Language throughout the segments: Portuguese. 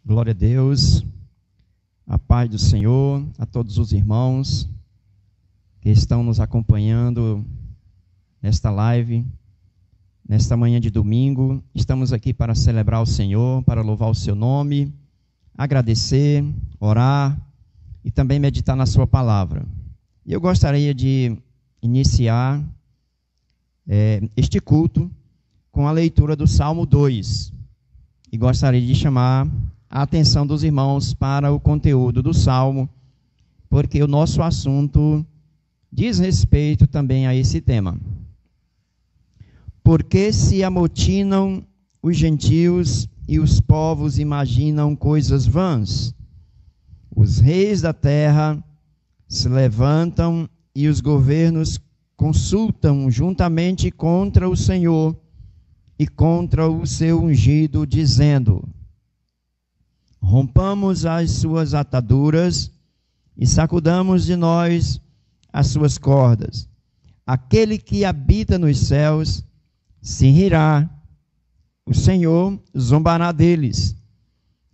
Glória a Deus, a paz do Senhor, a todos os irmãos que estão nos acompanhando nesta live, nesta manhã de domingo. Estamos aqui para celebrar o Senhor, para louvar o seu nome, agradecer, orar e também meditar na sua palavra. E eu gostaria de iniciar este culto com a leitura do Salmo 2. E gostaria de chamar a atenção dos irmãos para o conteúdo do Salmo, porque o nosso assunto diz respeito também a esse tema. Porque se amotinam os gentios e os povos imaginam coisas vãs? Os reis da terra se levantam e os governos consultam juntamente contra o Senhor e contra o seu ungido, dizendo: rompamos as suas ataduras e sacudamos de nós as suas cordas. Aquele que habita nos céus se rirá, o Senhor zombará deles.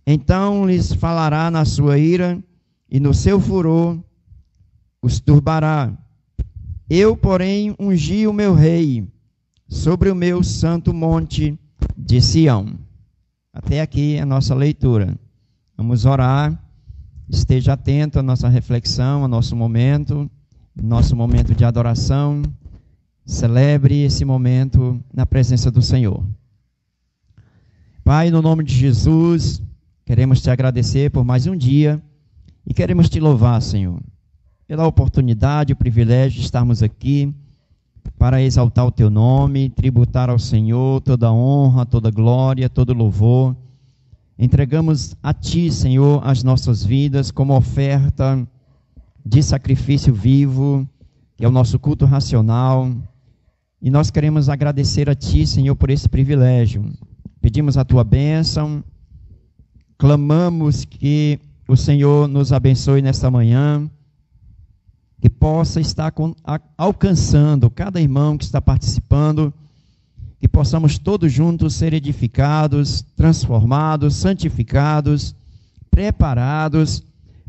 Então lhes falará na sua ira e no seu furor os turbará. Eu, porém, ungi o meu rei sobre o meu santo monte de Sião. Até aqui a nossa leitura. Vamos orar. Esteja atento à nossa reflexão, ao nosso momento de adoração. Celebre esse momento na presença do Senhor. Pai, no nome de Jesus, queremos te agradecer por mais um dia e queremos te louvar, Senhor, pela oportunidade e o privilégio de estarmos aqui para exaltar o teu nome, tributar ao Senhor toda honra, toda glória, todo louvor. Entregamos a ti, Senhor, as nossas vidas como oferta de sacrifício vivo, que é o nosso culto racional. E nós queremos agradecer a ti, Senhor, por esse privilégio. Pedimos a tua bênção, clamamos que o Senhor nos abençoe nesta manhã, que possa estar alcançando cada irmão que está participando, que possamos todos juntos ser edificados, transformados, santificados, preparados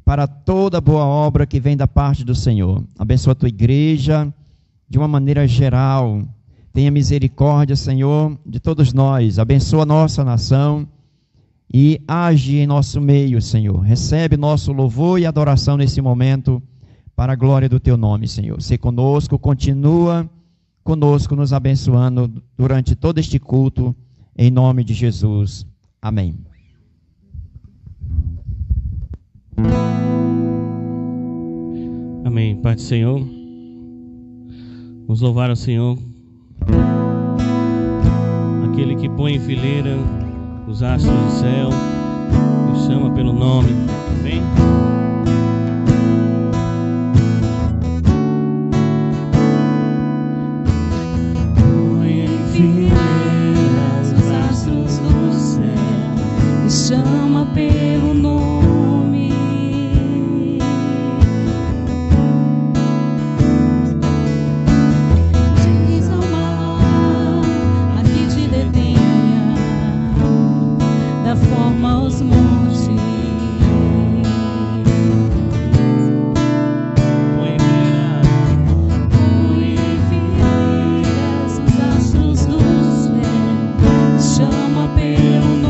para toda boa obra que vem da parte do Senhor. Abençoa a tua igreja de uma maneira geral. Tenha misericórdia, Senhor, de todos nós. Abençoa a nossa nação e age em nosso meio, Senhor. Recebe nosso louvor e adoração nesse momento, para a glória do teu nome, Senhor. Se conosco, continua conosco, nos abençoando durante todo este culto, em nome de Jesus. Amém. Amém. Pai do Senhor, vamos louvar ao Senhor, aquele que põe em fileira os astros do céu, nos chama pelo nome. Amém. Chama pelo nome. Diz ao mar a que te detenha, dá forma aos montes. Põe em fileiras os astros do céu. Chama pelo nome.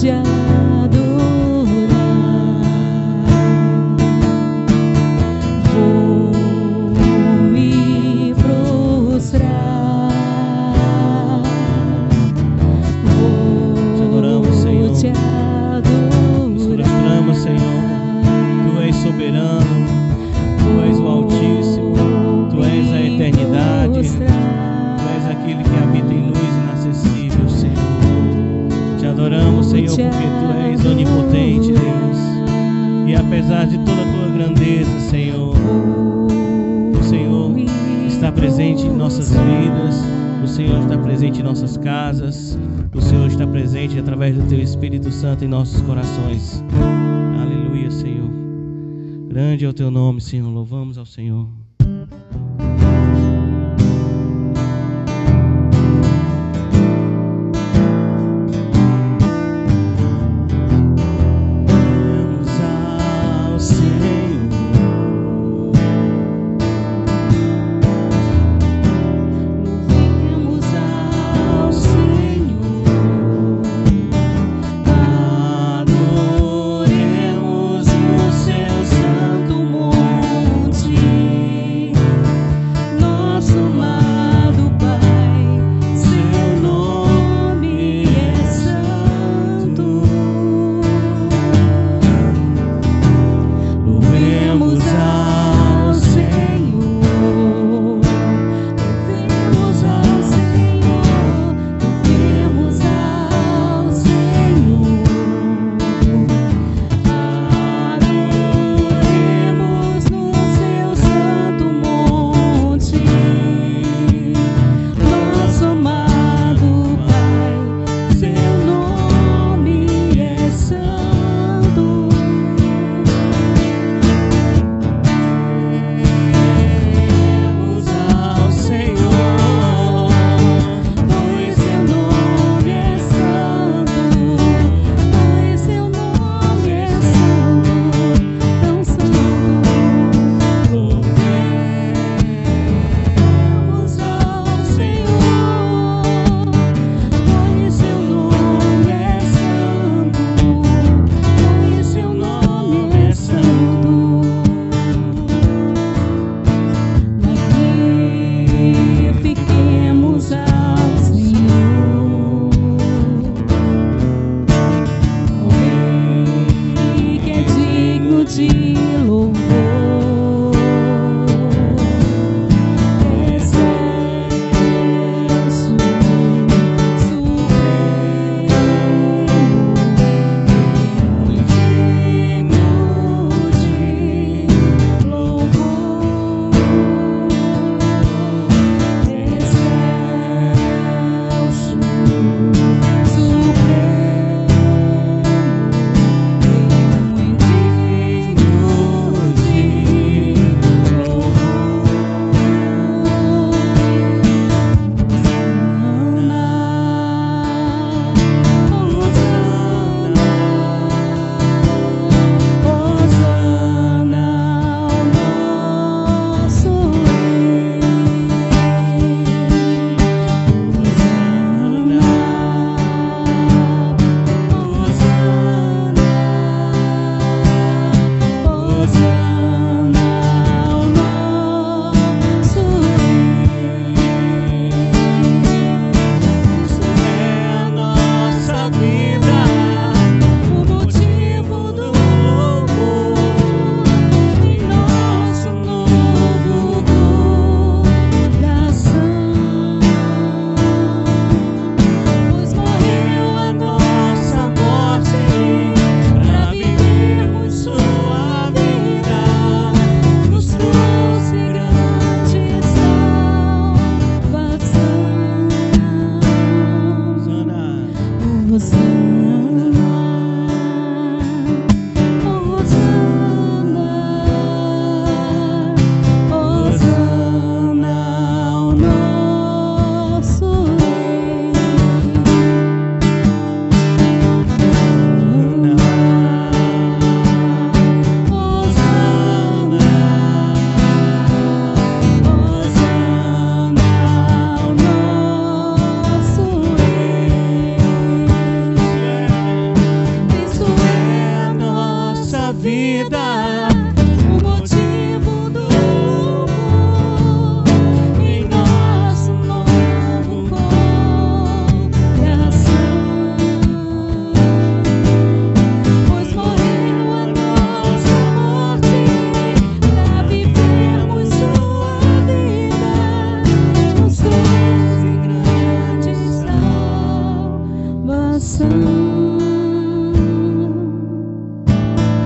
te adorar. Vou me prostrar. Te adoramos, Senhor. Te adorar. Nos prostramos, Senhor. Tu és soberano, Tu és o Altíssimo, Tu és a eternidade, Tu és aquele que habita em luz inacessível, Senhor. Te adoramos, Senhor, porque Tu és onipotente, Deus. E apesar de toda a Tua grandeza, Senhor, o Senhor está presente em nossas vidas, o Senhor está presente em nossas casas, o Senhor está presente através do Teu Espírito Santo em nossos corações. Aleluia, Senhor. Grande é o Teu nome, Senhor. Louvamos ao Senhor.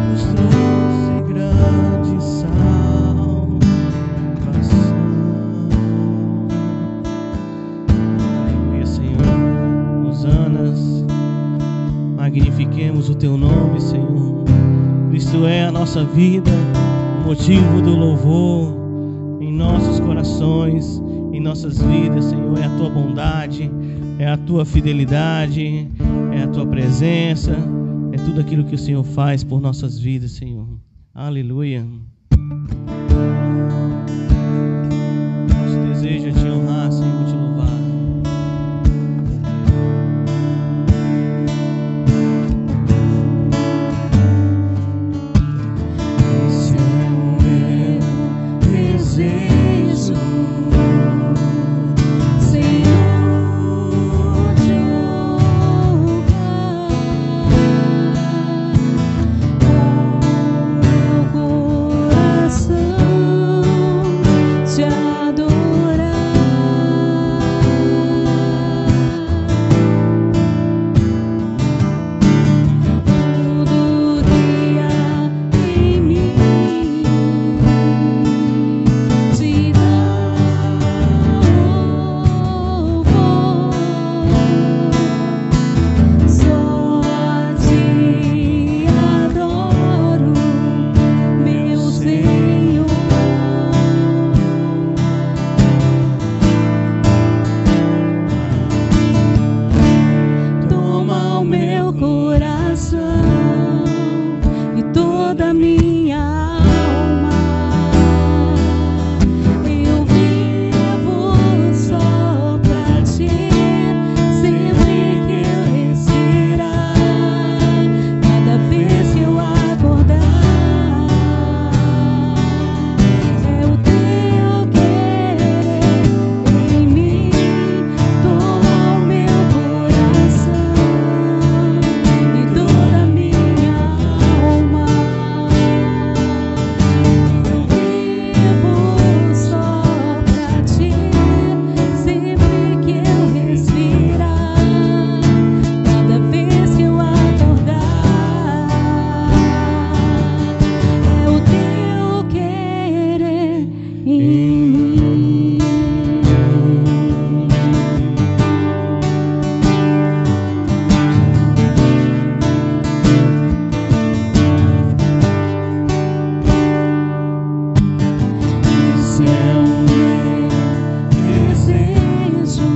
Nos trouxe grande salvação. Aleluia, Senhor. Hosanas, magnifiquemos o teu nome, Senhor. Cristo é a nossa vida, o motivo do louvor em nossos corações, em nossas vidas, Senhor. É a tua bondade, é a tua fidelidade, é a tua presença, é tudo aquilo que o Senhor faz por nossas vidas, Senhor. Aleluia. Nosso desejo é te honrar, Senhor, te louvar. Esse é o meu desejo, Senhor, te honrar. Com meu coração te adorar. Tudo que há em mim te dá louvor. Só te adoro, meu Senhor. Toma o meu coração e toda a minha alma. Eu vivo só pra ti, sempre que eu respirar, cada vez que eu acordar. É o teu querer em mim. Toma o meu coração e toda a minha alma. Eu vivo só pra ti, sempre que eu respirar, cada vez que eu acordar. É o teu querer em mim. Esse é o meu desejo,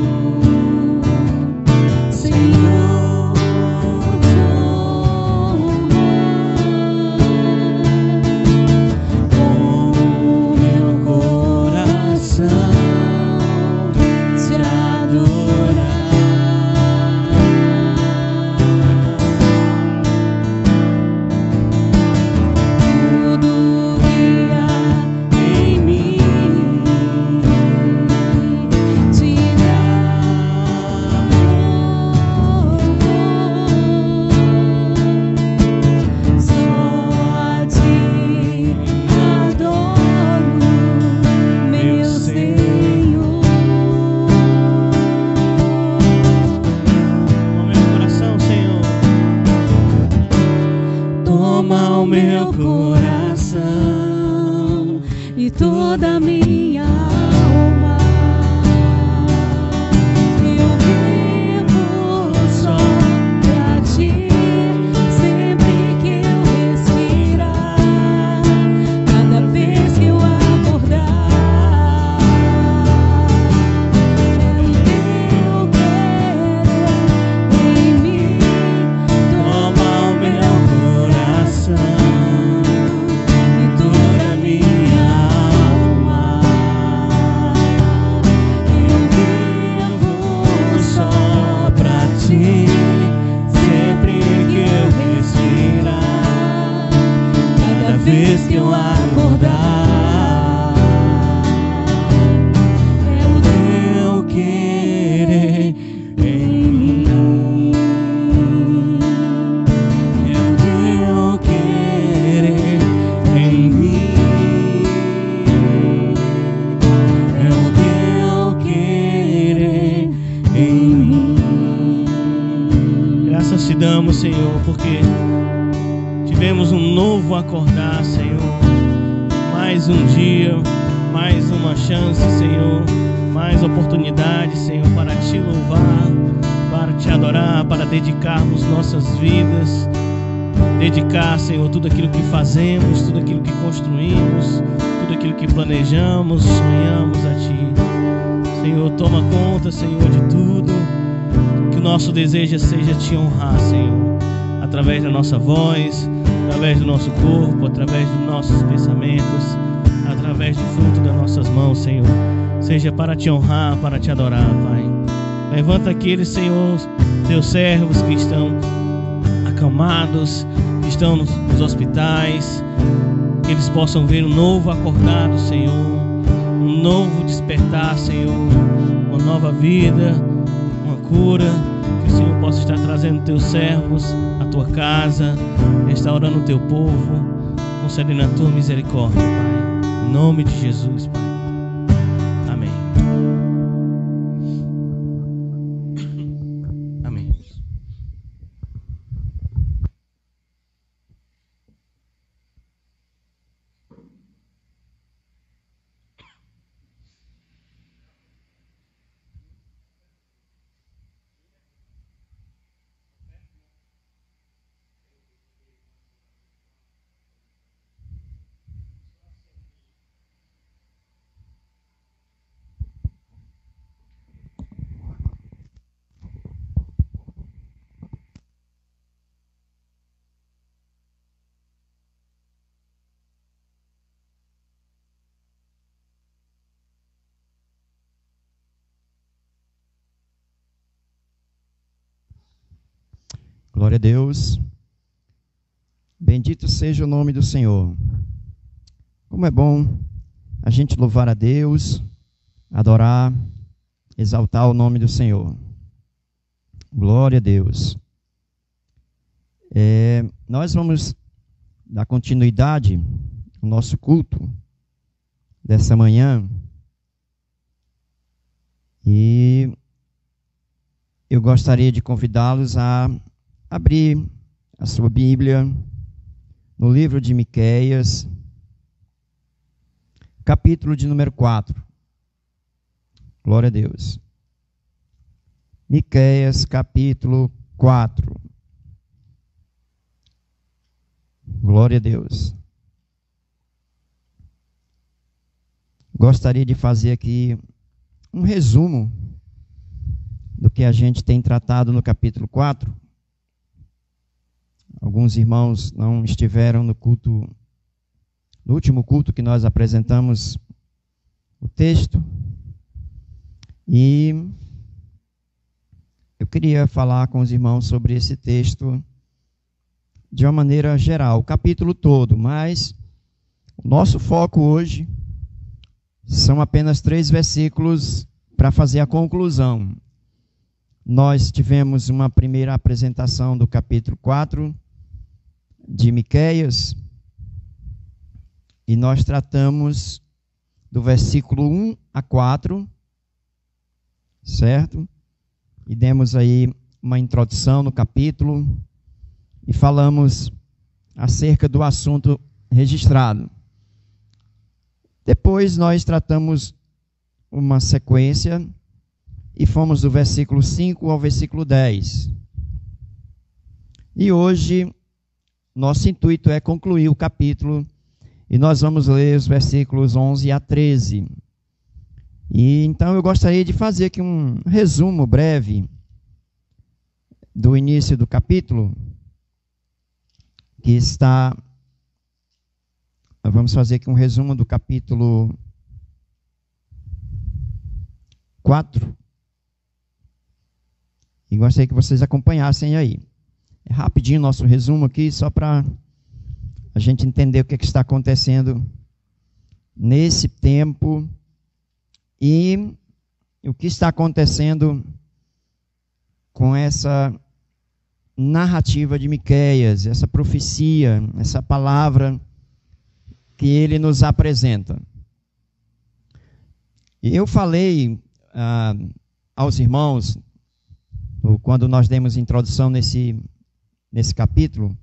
Senhor, te honrar. Com meu coração te adorar. Tudo que há em mim te dá louvor. Só te adoro, meu Senhor. Toma meu coração, Senhor. Toma o meu coração e toda a minha alma. Eu vivo só pra ti, sempre que eu respirar, cada vez que eu acordar. É o teu querer em mim. Toma o meu coração e toda a minha alma. obrigamos, Senhor, porque tivemos um novo acordar, Senhor. Mais um dia, mais uma chance, Senhor. Mais oportunidade, Senhor, para Te louvar, para Te adorar, para dedicarmos nossas vidas. Dedicar, Senhor, tudo aquilo que fazemos, tudo aquilo que construímos, tudo aquilo que planejamos, sonhamos a Ti. Senhor, toma conta, Senhor, de tudo. Que o nosso desejo seja Te honrar, Senhor, através da nossa voz, através do nosso corpo, através dos nossos pensamentos, através do fruto das nossas mãos, Senhor. Seja para Te honrar, para Te adorar, Pai. Levanta aqueles, Senhor, Teus servos que estão acamados, que estão nos hospitais, que eles possam ver um novo acordado, Senhor, um novo despertar, Senhor, uma nova vida, uma cura. Que o Senhor possa estar trazendo Teus servos à Tua casa, restaurando o Teu povo, concedendo a Tua misericórdia, Pai. Em nome de Jesus, Pai. Amém. Amém. Glória a Deus. Bendito seja o nome do Senhor. Como é bom a gente louvar a Deus, adorar, exaltar o nome do Senhor. Glória a Deus. Nós vamos dar continuidade ao nosso culto dessa manhã. E eu gostaria de convidá-los a abrir a sua Bíblia no livro de Miqueias, capítulo de número 4. Glória a Deus. Miqueias, capítulo 4. Glória a Deus. Gostaria de fazer aqui um resumo do que a gente tem tratado no capítulo 4. Alguns irmãos não estiveram no culto, no último culto que nós apresentamos o texto. E eu queria falar com os irmãos sobre esse texto de uma maneira geral, o capítulo todo, mas o nosso foco hoje são apenas 3 versículos para fazer a conclusão. Nós tivemos uma primeira apresentação do capítulo 4 de Miqueias e nós tratamos do versículo 1 a 4, certo? E demos aí uma introdução no capítulo e falamos acerca do assunto registrado. Depois nós tratamos uma sequência e fomos do versículo 5 ao versículo 10. E hoje nosso intuito é concluir o capítulo e nós vamos ler os versículos 11 a 13. E então eu gostaria de fazer aqui um resumo breve do início do capítulo, que está... Vamos fazer aqui um resumo do capítulo 4. E gostaria que vocês acompanhassem aí. É rapidinho o nosso resumo aqui, só para a gente entender o que está acontecendo nesse tempo e o que está acontecendo com essa narrativa de Miqueias, essa profecia, essa palavra que ele nos apresenta. E eu falei aos irmãos, quando nós demos introdução nesse capítulo,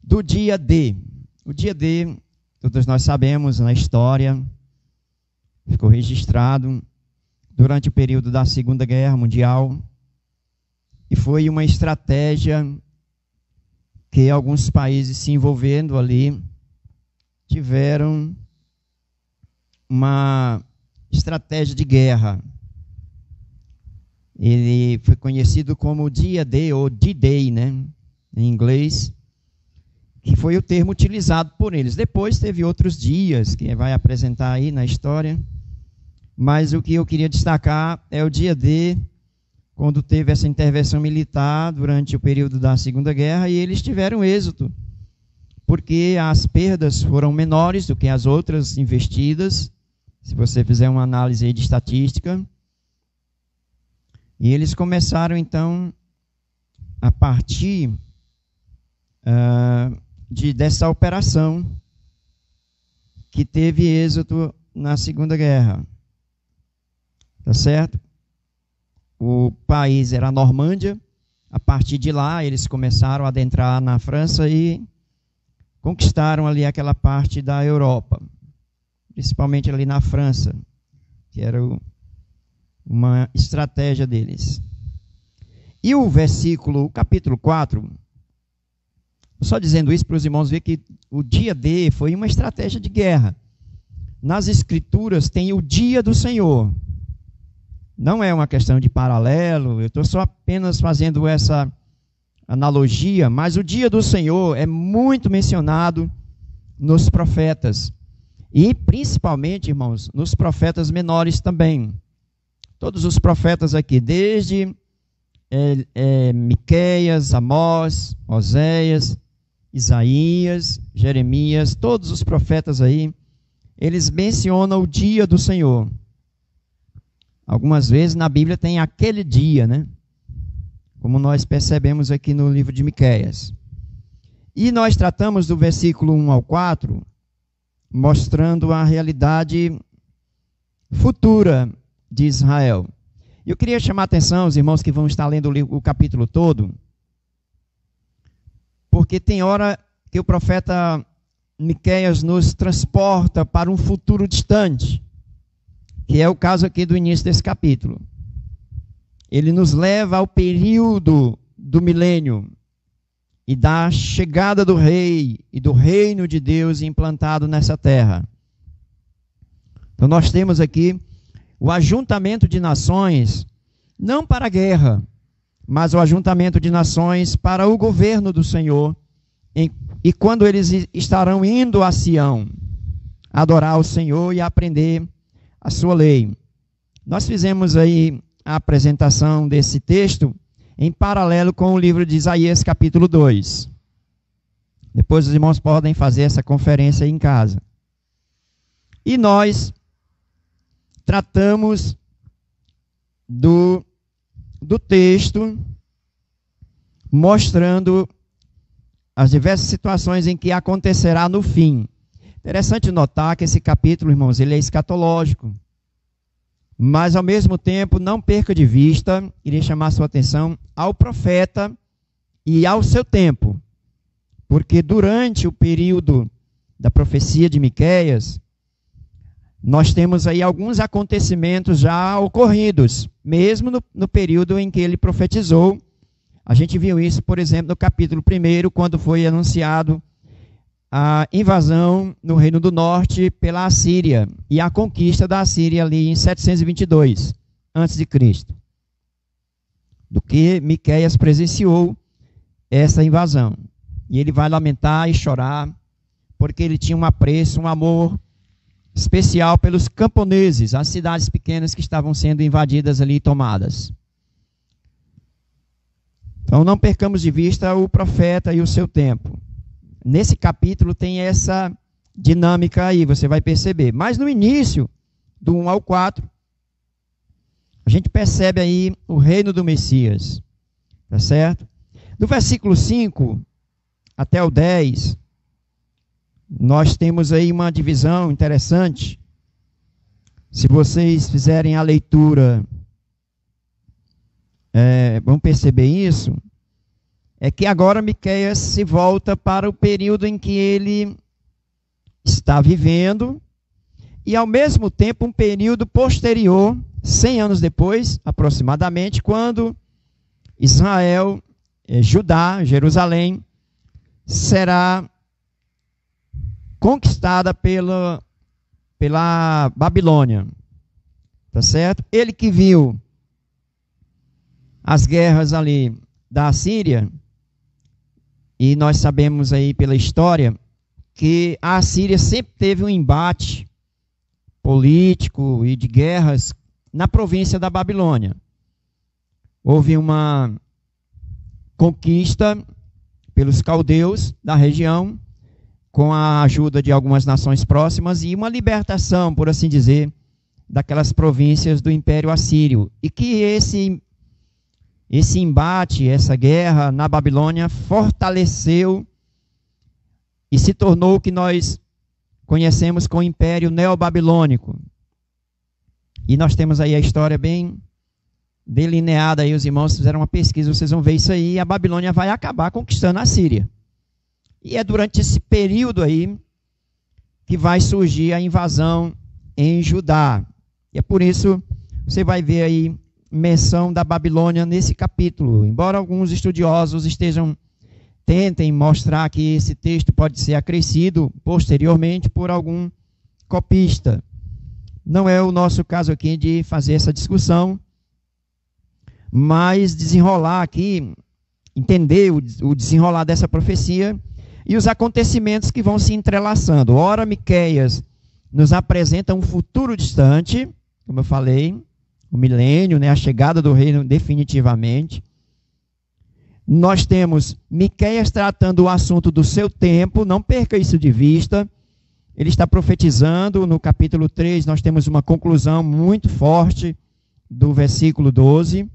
do dia D. O dia D, todos nós sabemos na história, ficou registrado durante o período da Segunda Guerra Mundial, e foi uma estratégia que alguns países se envolvendo ali tiveram uma estratégia de guerra. Ele foi conhecido como Dia D, ou D-Day, né, em inglês, que foi o termo utilizado por eles. Depois teve outros dias que vai apresentar aí na história, mas o que eu queria destacar é o Dia D, quando teve essa intervenção militar durante o período da Segunda Guerra, e eles tiveram êxito, porque as perdas foram menores do que as outras investidas, se você fizer uma análise aí de estatística. E eles começaram, então, a partir dessa operação que teve êxito na Segunda Guerra. Tá certo? O país era a Normândia. A partir de lá, eles começaram a adentrar na França e conquistaram ali aquela parte da Europa, principalmente ali na França, que era uma estratégia deles. E o capítulo 4, só dizendo isso para os irmãos ver que o dia D foi uma estratégia de guerra. Nas Escrituras tem o dia do Senhor. Não é uma questão de paralelo, eu estou só apenas fazendo essa analogia, mas o dia do Senhor é muito mencionado nos profetas. E principalmente, irmãos, nos profetas menores também. Todos os profetas aqui, desde Miqueias, Amós, Oséias, Isaías, Jeremias, todos os profetas aí, eles mencionam o dia do Senhor. Algumas vezes na Bíblia tem aquele dia, né? Como nós percebemos aqui no livro de Miqueias. E nós tratamos do versículo 1 ao 4, mostrando a realidade futura de Israel. Eu queria chamar a atenção, os irmãos que vão estar lendo o capítulo todo, porque tem hora que o profeta Miqueias nos transporta para um futuro distante, que é o caso aqui do início desse capítulo. Ele nos leva ao período do milênio e da chegada do rei e do reino de Deus implantado nessa terra. Então nós temos aqui o ajuntamento de nações, não para a guerra, mas o ajuntamento de nações para o governo do Senhor, e quando eles estarão indo a Sião, adorar o Senhor e aprender a sua lei. Nós fizemos aí a apresentação desse texto em paralelo com o livro de Isaías capítulo 2. Depois os irmãos podem fazer essa conferência aí em casa. E nós tratamos do texto, mostrando as diversas situações em que acontecerá no fim. Interessante notar que esse capítulo, irmãos, ele é escatológico. Mas, ao mesmo tempo, não perca de vista, iria chamar a sua atenção ao profeta e ao seu tempo. Porque durante o período da profecia de Miqueias, nós temos aí alguns acontecimentos já ocorridos, mesmo no período em que ele profetizou. A gente viu isso, por exemplo, no capítulo 1, quando foi anunciado a invasão no Reino do Norte pela Assíria e a conquista da Assíria ali em 722 a.C., do que Miqueias presenciou essa invasão. E ele vai lamentar e chorar, porque ele tinha um apreço, um amor especial pelos camponeses, as cidades pequenas que estavam sendo invadidas ali e tomadas. Então não percamos de vista o profeta e o seu tempo. Nesse capítulo tem essa dinâmica aí, você vai perceber. Mas no início, do 1 ao 4, a gente percebe aí o reino do Messias. Tá certo? Do versículo 5 até o 10, nós temos aí uma divisão interessante. Se vocês fizerem a leitura, vão perceber isso. é que agora Miqueias se volta para o período em que ele está vivendo e, ao mesmo tempo, um período posterior, 100 anos depois, aproximadamente, quando Israel, Judá, Jerusalém, será conquistada pela Babilônia. Tá certo? Ele que viu as guerras ali da Assíria, e nós sabemos aí pela história que a Assíria sempre teve um embate político e de guerras na província da Babilônia. Houve uma conquista pelos caldeus da região, com a ajuda de algumas nações próximas, e uma libertação, por assim dizer, daquelas províncias do Império Assírio. E que esse embate, essa guerra na Babilônia fortaleceu e se tornou o que nós conhecemos como Império Neobabilônico. E nós temos aí a história bem delineada, aí os irmãos fizeram uma pesquisa, vocês vão ver isso aí, e a Babilônia vai acabar conquistando a Síria. E é durante esse período aí que vai surgir a invasão em Judá. E é por isso que você vai ver aí menção da Babilônia nesse capítulo. Embora alguns estudiosos tentem mostrar que esse texto pode ser acrescido posteriormente por algum copista. Não é o nosso caso aqui de fazer essa discussão, mas desenrolar aqui, entender o desenrolar dessa profecia e os acontecimentos que vão se entrelaçando. Ora, Miqueias nos apresenta um futuro distante, como eu falei, o milênio, né, a chegada do reino definitivamente. Nós temos Miqueias tratando o assunto do seu tempo, não perca isso de vista. Ele está profetizando, no capítulo 3 nós temos uma conclusão muito forte do versículo 12,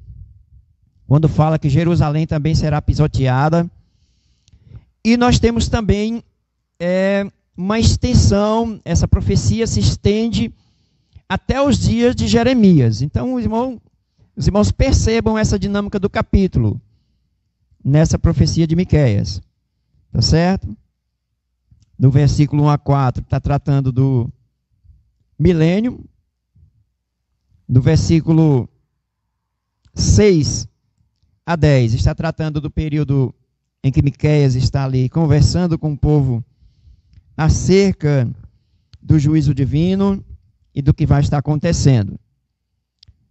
quando fala que Jerusalém também será pisoteada. E nós temos também uma extensão, essa profecia se estende até os dias de Jeremias. Então, os irmãos percebam essa dinâmica do capítulo, nessa profecia de Miqueias. Tá certo? Do versículo 1 a 4, está tratando do milênio. Do versículo 6 a 10, está tratando do período em que Miqueias está ali conversando com o povo acerca do juízo divino e do que vai estar acontecendo.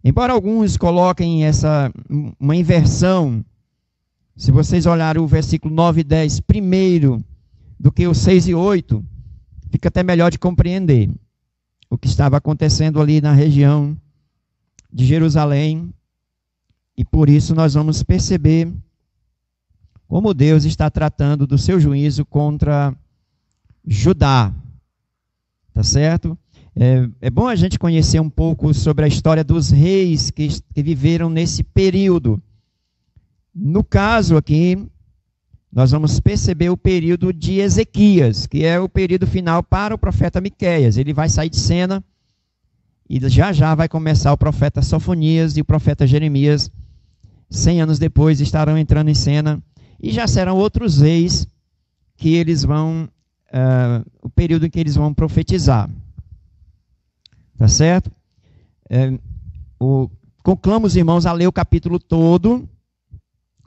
Embora alguns coloquem uma inversão, se vocês olharem o versículo 9 e 10 primeiro do que o 6 e 8, fica até melhor de compreender o que estava acontecendo ali na região de Jerusalém, e por isso nós vamos perceber como Deus está tratando do seu juízo contra Judá. Tá certo? É bom a gente conhecer um pouco sobre a história dos reis que viveram nesse período. No caso aqui, nós vamos perceber o período de Ezequias, que é o período final para o profeta Miqueias. Ele vai sair de cena e já vai começar o profeta Sofonias e o profeta Jeremias. 100 anos depois estarão entrando em cena e já serão outros reis que eles vão, o período em que eles vão profetizar. Tá certo? Conclamo os irmãos a ler o capítulo todo,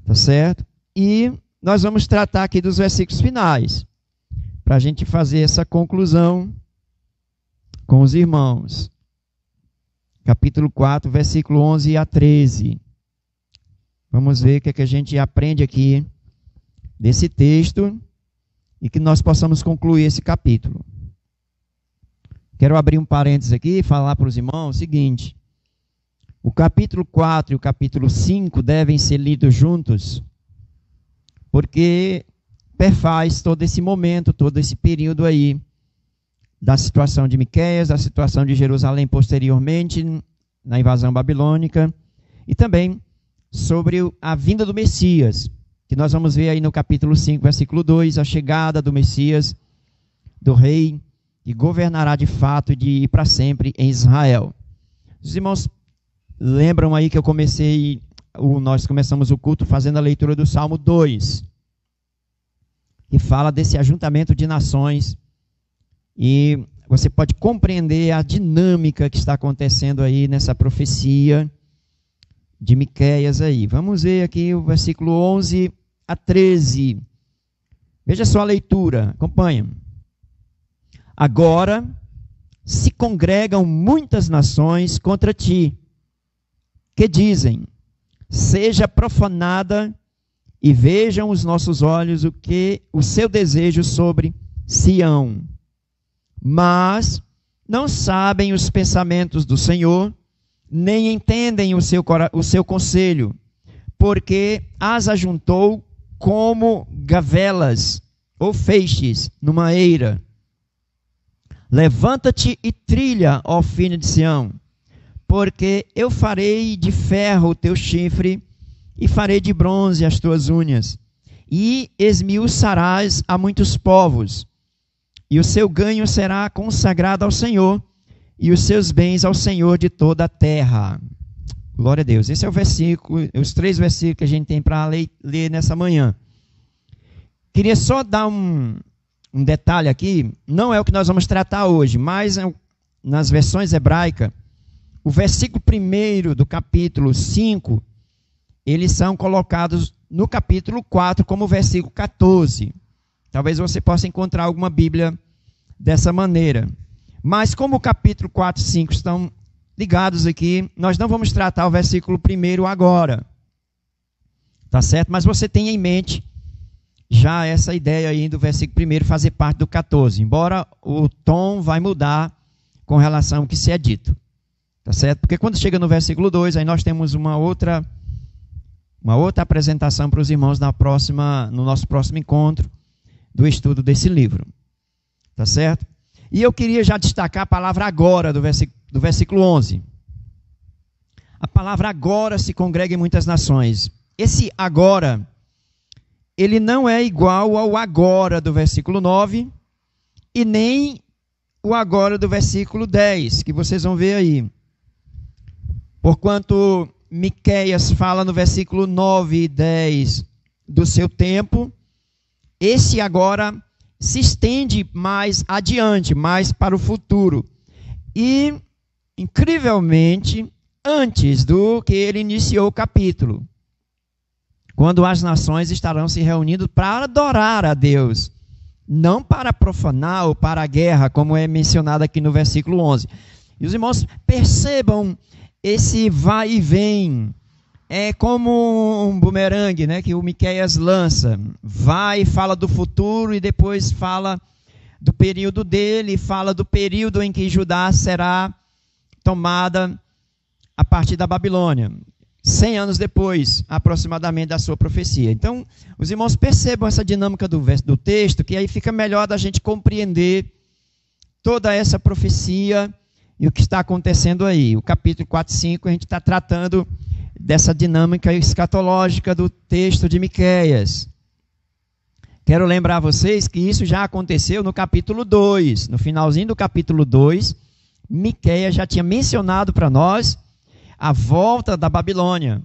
tá certo? E nós vamos tratar aqui dos versículos finais, para a gente fazer essa conclusão com os irmãos. Capítulo 4, versículo 11 a 13. Vamos ver o que a gente aprende aqui desse texto e que nós possamos concluir esse capítulo. Quero abrir um parênteses aqui e falar para os irmãos o seguinte: o capítulo 4 e o capítulo 5 devem ser lidos juntos, porque perfaz todo esse momento, todo esse período aí, da situação de Miqueias, da situação de Jerusalém posteriormente, na invasão babilônica, e também sobre a vinda do Messias, que nós vamos ver aí no capítulo 5, versículo 2, a chegada do Messias, do rei, que governará de fato e de ir para sempre em Israel. Os irmãos lembram aí que eu comecei nós começamos o culto fazendo a leitura do Salmo 2, que fala desse ajuntamento de nações, e você pode compreender a dinâmica que está acontecendo aí nessa profecia de Miqueias aí. Vamos ver aqui o versículo 11 a 13. Veja só a leitura, acompanha. Agora se congregam muitas nações contra ti, que dizem: seja profanada e vejam os nossos olhos o seu desejo sobre Sião. Mas não sabem os pensamentos do Senhor, nem entendem o seu conselho, porque as ajuntou como gavelas ou feixes numa eira. Levanta-te e trilha, ó filho de Sião, porque eu farei de ferro o teu chifre e farei de bronze as tuas unhas, e esmiuçarás a muitos povos, e o seu ganho será consagrado ao Senhor, e os seus bens ao Senhor de toda a terra. Glória a Deus. Esse é o versículo, os 3 versículos que a gente tem para ler nessa manhã. Queria só dar um detalhe aqui, não é o que nós vamos tratar hoje, mas nas versões hebraicas, o versículo 1 do capítulo 5, eles são colocados no capítulo 4 como versículo 14. Talvez você possa encontrar alguma Bíblia dessa maneira. Mas como o capítulo 4 e 5 estão ligados aqui, nós não vamos tratar o versículo 1 agora. Tá certo? Mas você tem em mente já essa ideia aí do versículo 1 fazer parte do 14. Embora o tom vai mudar com relação ao que se é dito. Tá certo? Porque quando chega no versículo 2, aí nós temos uma outra apresentação para os irmãos no nosso próximo encontro do estudo desse livro. Tá certo? E eu queria já destacar a palavra agora do versículo 11. A palavra agora se congrega em muitas nações. Esse agora, ele não é igual ao agora do versículo 9 e nem o agora do versículo 10, que vocês vão ver aí. Porquanto Miqueias fala no versículo 9 e 10 do seu tempo, esse agora se estende mais adiante, mais para o futuro. E, incrivelmente, antes do que ele iniciou o capítulo, quando as nações estarão se reunindo para adorar a Deus, não para profanar ou para a guerra, como é mencionado aqui no versículo 11. E os irmãos percebam esse vai e vem. É como um bumerangue, né, que o Miqueias lança. Vai e fala do futuro e depois fala do período dele, fala do período em que Judá será tomada a partir da Babilônia. 100 anos depois, aproximadamente, da sua profecia. Então, os irmãos percebam essa dinâmica do texto, que aí fica melhor da gente compreender toda essa profecia e o que está acontecendo aí. O capítulo 4 e 5, a gente está tratando dessa dinâmica escatológica do texto de Miqueias. Quero lembrar a vocês que isso já aconteceu no capítulo 2. No finalzinho do capítulo 2, Miqueias já tinha mencionado para nós a volta da Babilônia,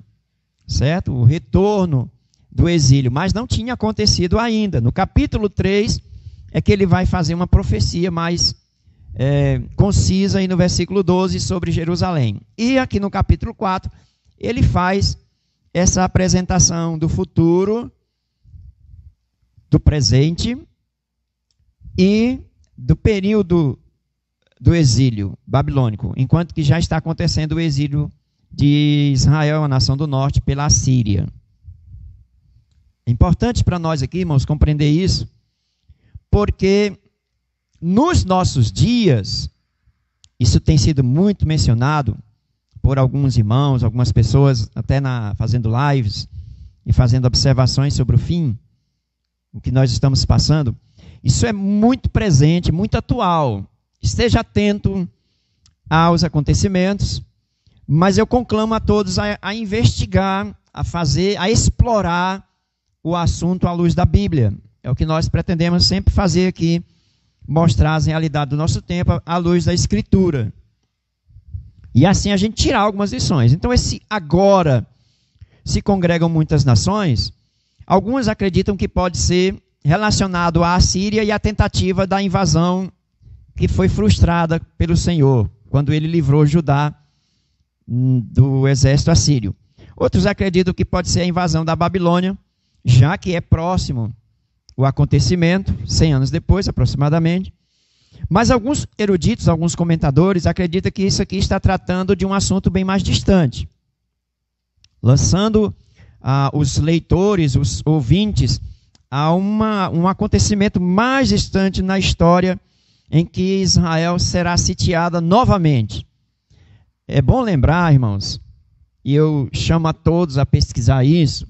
certo? O retorno do exílio, mas não tinha acontecido ainda. No capítulo 3 é que ele vai fazer uma profecia mais concisa aí no versículo 12 sobre Jerusalém. E aqui no capítulo 4 ele faz essa apresentação do futuro, do presente e do período do exílio babilônico, enquanto que já está acontecendo o exílio de Israel, a nação do norte, pela Assíria. É importante para nós aqui, irmãos, compreender isso, porque nos nossos dias, isso tem sido muito mencionado por alguns irmãos, algumas pessoas, até fazendo lives e fazendo observações sobre o fim, o que nós estamos passando. Isso é muito presente, muito atual. Esteja atento aos acontecimentos, mas eu conclamo a todos a investigar, a explorar o assunto à luz da Bíblia. É o que nós pretendemos sempre fazer aqui, mostrar as realidades do nosso tempo à luz da Escritura. E assim a gente tirar algumas lições. Então esse agora se congregam muitas nações, alguns acreditam que pode ser relacionado à Assíria e à tentativa da invasão que foi frustrada pelo Senhor, quando ele livrou Judá do exército assírio. Outros acreditam que pode ser a invasão da Babilônia, já que é próximo o acontecimento, 100 anos depois aproximadamente. Mas alguns eruditos, alguns comentadores, acreditam que isso aqui está tratando de um assunto bem mais distante, lançando os leitores, os ouvintes, a um acontecimento mais distante na história em que Israel será sitiada novamente. É bom lembrar, irmãos, e eu chamo a todos a pesquisar isso,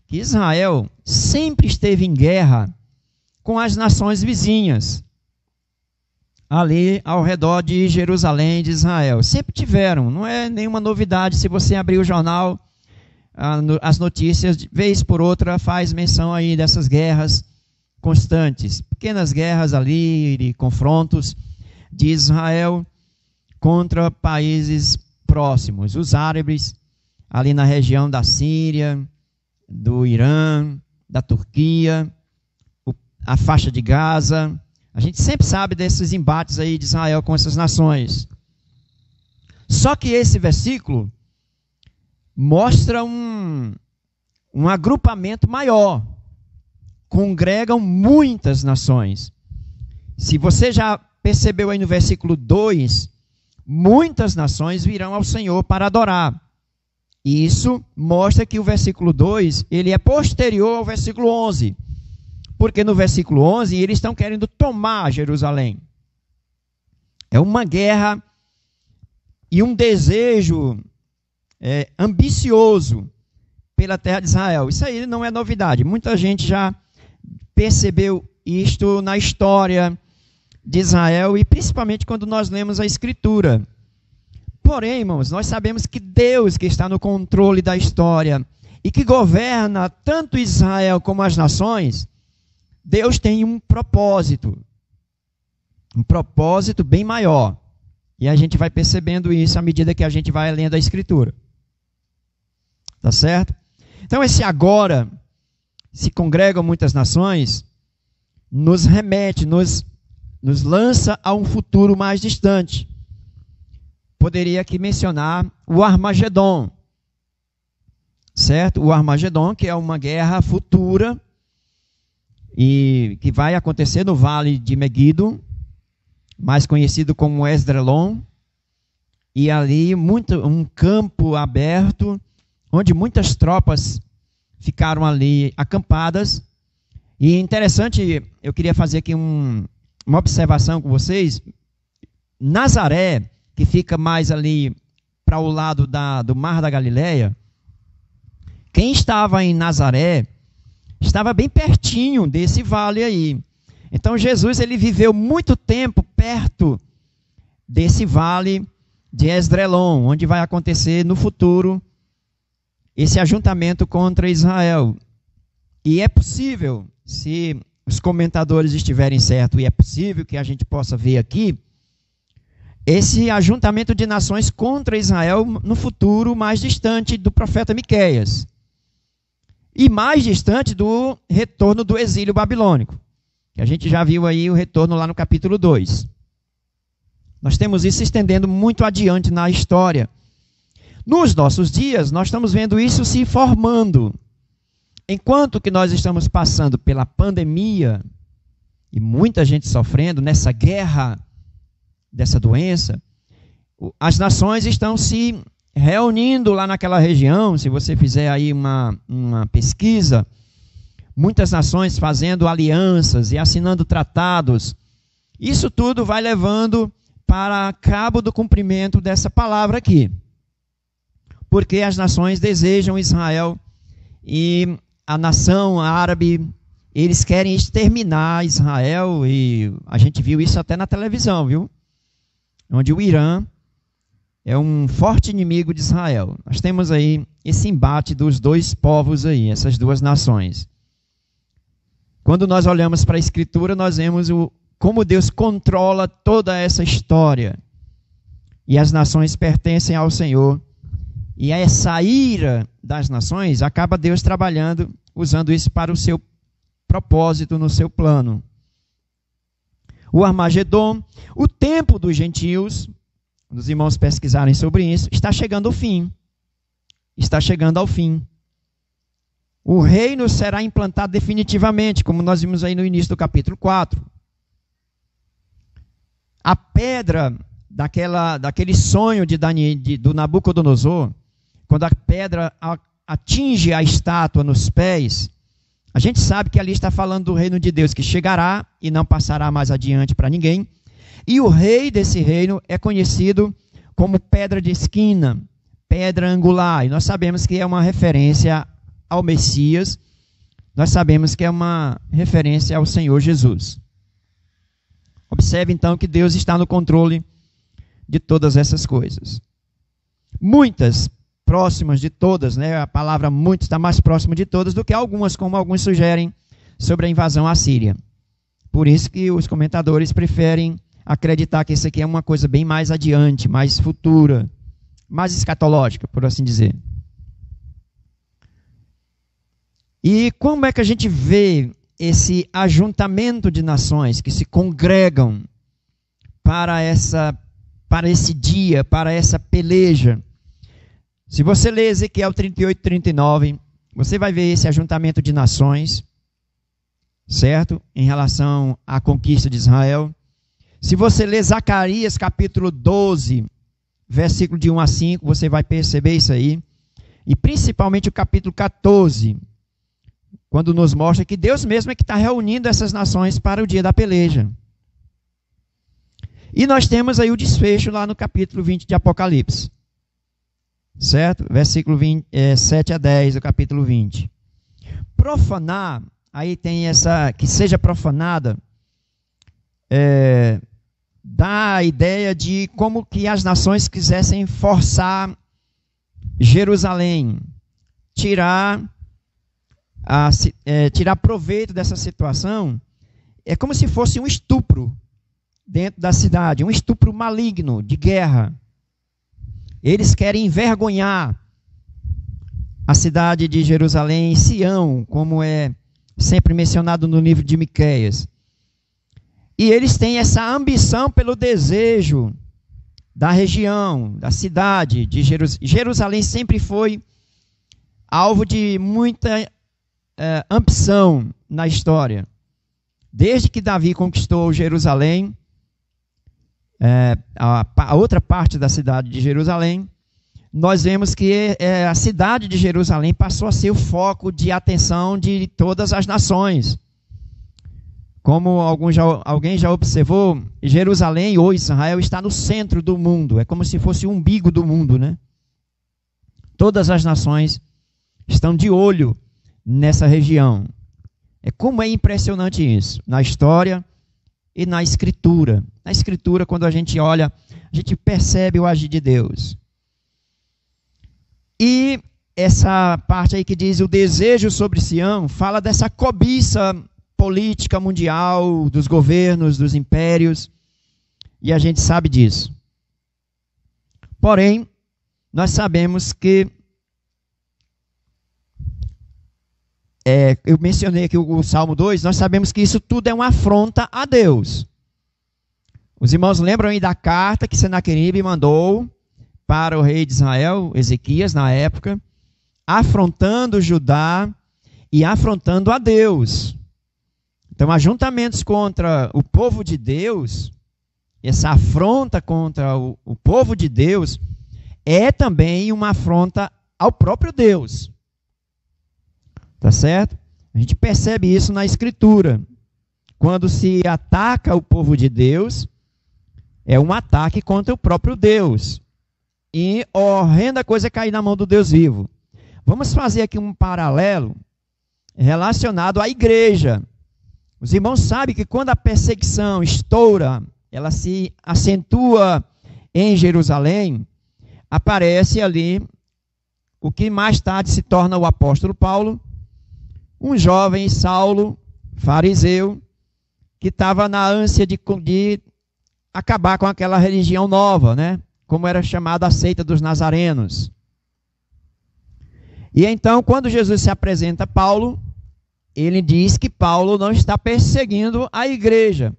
que Israel sempre esteve em guerra com as nações vizinhas, ali ao redor de Jerusalém, de Israel. Sempre tiveram, não é nenhuma novidade. Se você abrir o jornal, as notícias, de vez por outra, faz menção aí dessas guerras constantes. Pequenas guerras ali, de confrontos de Israel contra países próximos. Os árabes, ali na região da Síria, do Irã, da Turquia, a faixa de Gaza. A gente sempre sabe desses embates aí de Israel com essas nações. Só que esse versículo mostra um agrupamento maior. Congregam muitas nações. Se você já percebeu aí no versículo 2, muitas nações virão ao Senhor para adorar. E isso mostra que o versículo 2, ele é posterior ao versículo 11. Porque no versículo 11, eles estão querendo tomar Jerusalém. É uma guerra e um desejo ambicioso pela terra de Israel. Isso aí não é novidade. Muita gente já percebeu isto na história de Israel e principalmente quando nós lemos a Escritura. Porém, irmãos, nós sabemos que Deus que está no controle da história e que governa tanto Israel como as nações, Deus tem um propósito bem maior. E a gente vai percebendo isso à medida que a gente vai lendo a Escritura. Tá certo? Então esse agora, se congregam muitas nações, nos remete, nos lança a um futuro mais distante. Poderia aqui mencionar o Armagedon, certo? O Armagedon, que é uma guerra futura e que vai acontecer no Vale de Megido, mais conhecido como Esdrelon, e ali um campo aberto, onde muitas tropas ficaram ali acampadas. E interessante, eu queria fazer aqui uma observação com vocês. Nazaré, que fica mais ali para o lado do Mar da Galileia, quem estava em Nazaré estava bem pertinho desse vale aí. Então Jesus ele viveu muito tempo perto desse vale de Esdrelon, onde vai acontecer no futuro esse ajuntamento contra Israel. E é possível, se os comentadores estiverem certos, e é possível que a gente possa ver aqui, esse ajuntamento de nações contra Israel no futuro mais distante do profeta Miqueias. E mais distante do retorno do exílio babilônico. Que a gente já viu aí o retorno lá no capítulo 2. Nós temos isso se estendendo muito adiante na história. Nos nossos dias, nós estamos vendo isso se formando. Enquanto que nós estamos passando pela pandemia, e muita gente sofrendo nessa guerra dessa doença, as nações estão se reunindo lá naquela região. Se você fizer aí uma pesquisa, muitas nações fazendo alianças e assinando tratados. Isso tudo vai levando para cabo do cumprimento dessa palavra aqui. Porque as nações desejam Israel e a nação árabe, eles querem exterminar Israel, e a gente viu isso até na televisão, viu? Onde o Irã é um forte inimigo de Israel. Nós temos aí esse embate dos dois povos aí, essas duas nações. Quando nós olhamos para a Escritura, nós vemos como Deus controla toda essa história. E as nações pertencem ao Senhor. e essa ira das nações, acaba Deus trabalhando, usando isso para o seu propósito, no seu plano. O Armagedon, o tempo dos gentios, os irmãos pesquisarem sobre isso, está chegando ao fim. Está chegando ao fim. O reino será implantado definitivamente, como nós vimos aí no início do capítulo 4. A pedra daquele sonho do Nabucodonosor, quando a pedra atinge a estátua nos pés, a gente sabe que ali está falando do reino de Deus, que chegará e não passará mais adiante para ninguém. E o rei desse reino é conhecido como pedra de esquina, pedra angular. E nós sabemos que é uma referência ao Messias, nós sabemos que é uma referência ao Senhor Jesus. Observe então que Deus está no controle de todas essas coisas. Muitas, próximas de todas, né? A palavra muito está mais próxima de todas do que algumas, como alguns sugerem, sobre a invasão à Síria. Por isso que os comentadores preferem acreditar que isso aqui é uma coisa bem mais adiante, mais futura, mais escatológica, por assim dizer. E como é que a gente vê esse ajuntamento de nações que se congregam para esse dia, para essa peleja? Se você ler Ezequiel 38, 39, você vai ver esse ajuntamento de nações, certo? Em relação à conquista de Israel. Se você ler Zacarias capítulo 12, versículo de 1 a 5, você vai perceber isso aí. E principalmente o capítulo 14, quando nos mostra que Deus mesmo é que está reunindo essas nações para o dia da peleja. E nós temos aí o desfecho lá no capítulo 20 de Apocalipse. Certo? Versículo 7 a 10 do capítulo 20. Profanar, aí tem essa, que seja profanada, dá a ideia de como que as nações quisessem forçar Jerusalém, tirar proveito dessa situação. É como se fosse um estupro dentro da cidade, um estupro maligno de guerra. Eles querem envergonhar a cidade de Jerusalém, Sião, como é sempre mencionado no livro de Miqueias. E eles têm essa ambição pelo desejo da região, da cidade de Jerusalém. Jerusalém sempre foi alvo de muita ambição na história. Desde que Davi conquistou Jerusalém, a outra parte da cidade de Jerusalém, nós vemos que a cidade de Jerusalém passou a ser o foco de atenção de todas as nações. Como alguém já observou, Jerusalém ou Israel está no centro do mundo, é como se fosse o umbigo do mundo, né? Todas as nações estão de olho nessa região. Como é impressionante isso, na história e na Escritura. Na Escritura, quando a gente olha, a gente percebe o agir de Deus. E essa parte aí que diz o desejo sobre Sião, fala dessa cobiça política mundial, dos governos, dos impérios, e a gente sabe disso. Porém, nós sabemos que eu mencionei aqui o Salmo 2, nós sabemos que isso tudo é uma afronta a Deus. Os irmãos lembram aí da carta que Senaqueribe mandou para o rei de Israel, Ezequias, na época, afrontando Judá e afrontando a Deus. Então, ajuntamentos contra o povo de Deus, essa afronta contra o povo de Deus, é também uma afronta ao próprio Deus. Tá certo? A gente percebe isso na Escritura. Quando se ataca o povo de Deus, é um ataque contra o próprio Deus. E horrenda coisa é cair na mão do Deus vivo. Vamos fazer aqui um paralelo relacionado à igreja. Os irmãos sabem que quando a perseguição estoura, ela se acentua em Jerusalém, aparece ali o que mais tarde se torna o apóstolo Paulo, um jovem Saulo, fariseu, que estava na ânsia de acabar com aquela religião nova, né? Como era chamada a seita dos nazarenos. E então, quando Jesus se apresenta a Paulo, ele diz que Paulo não está perseguindo a igreja,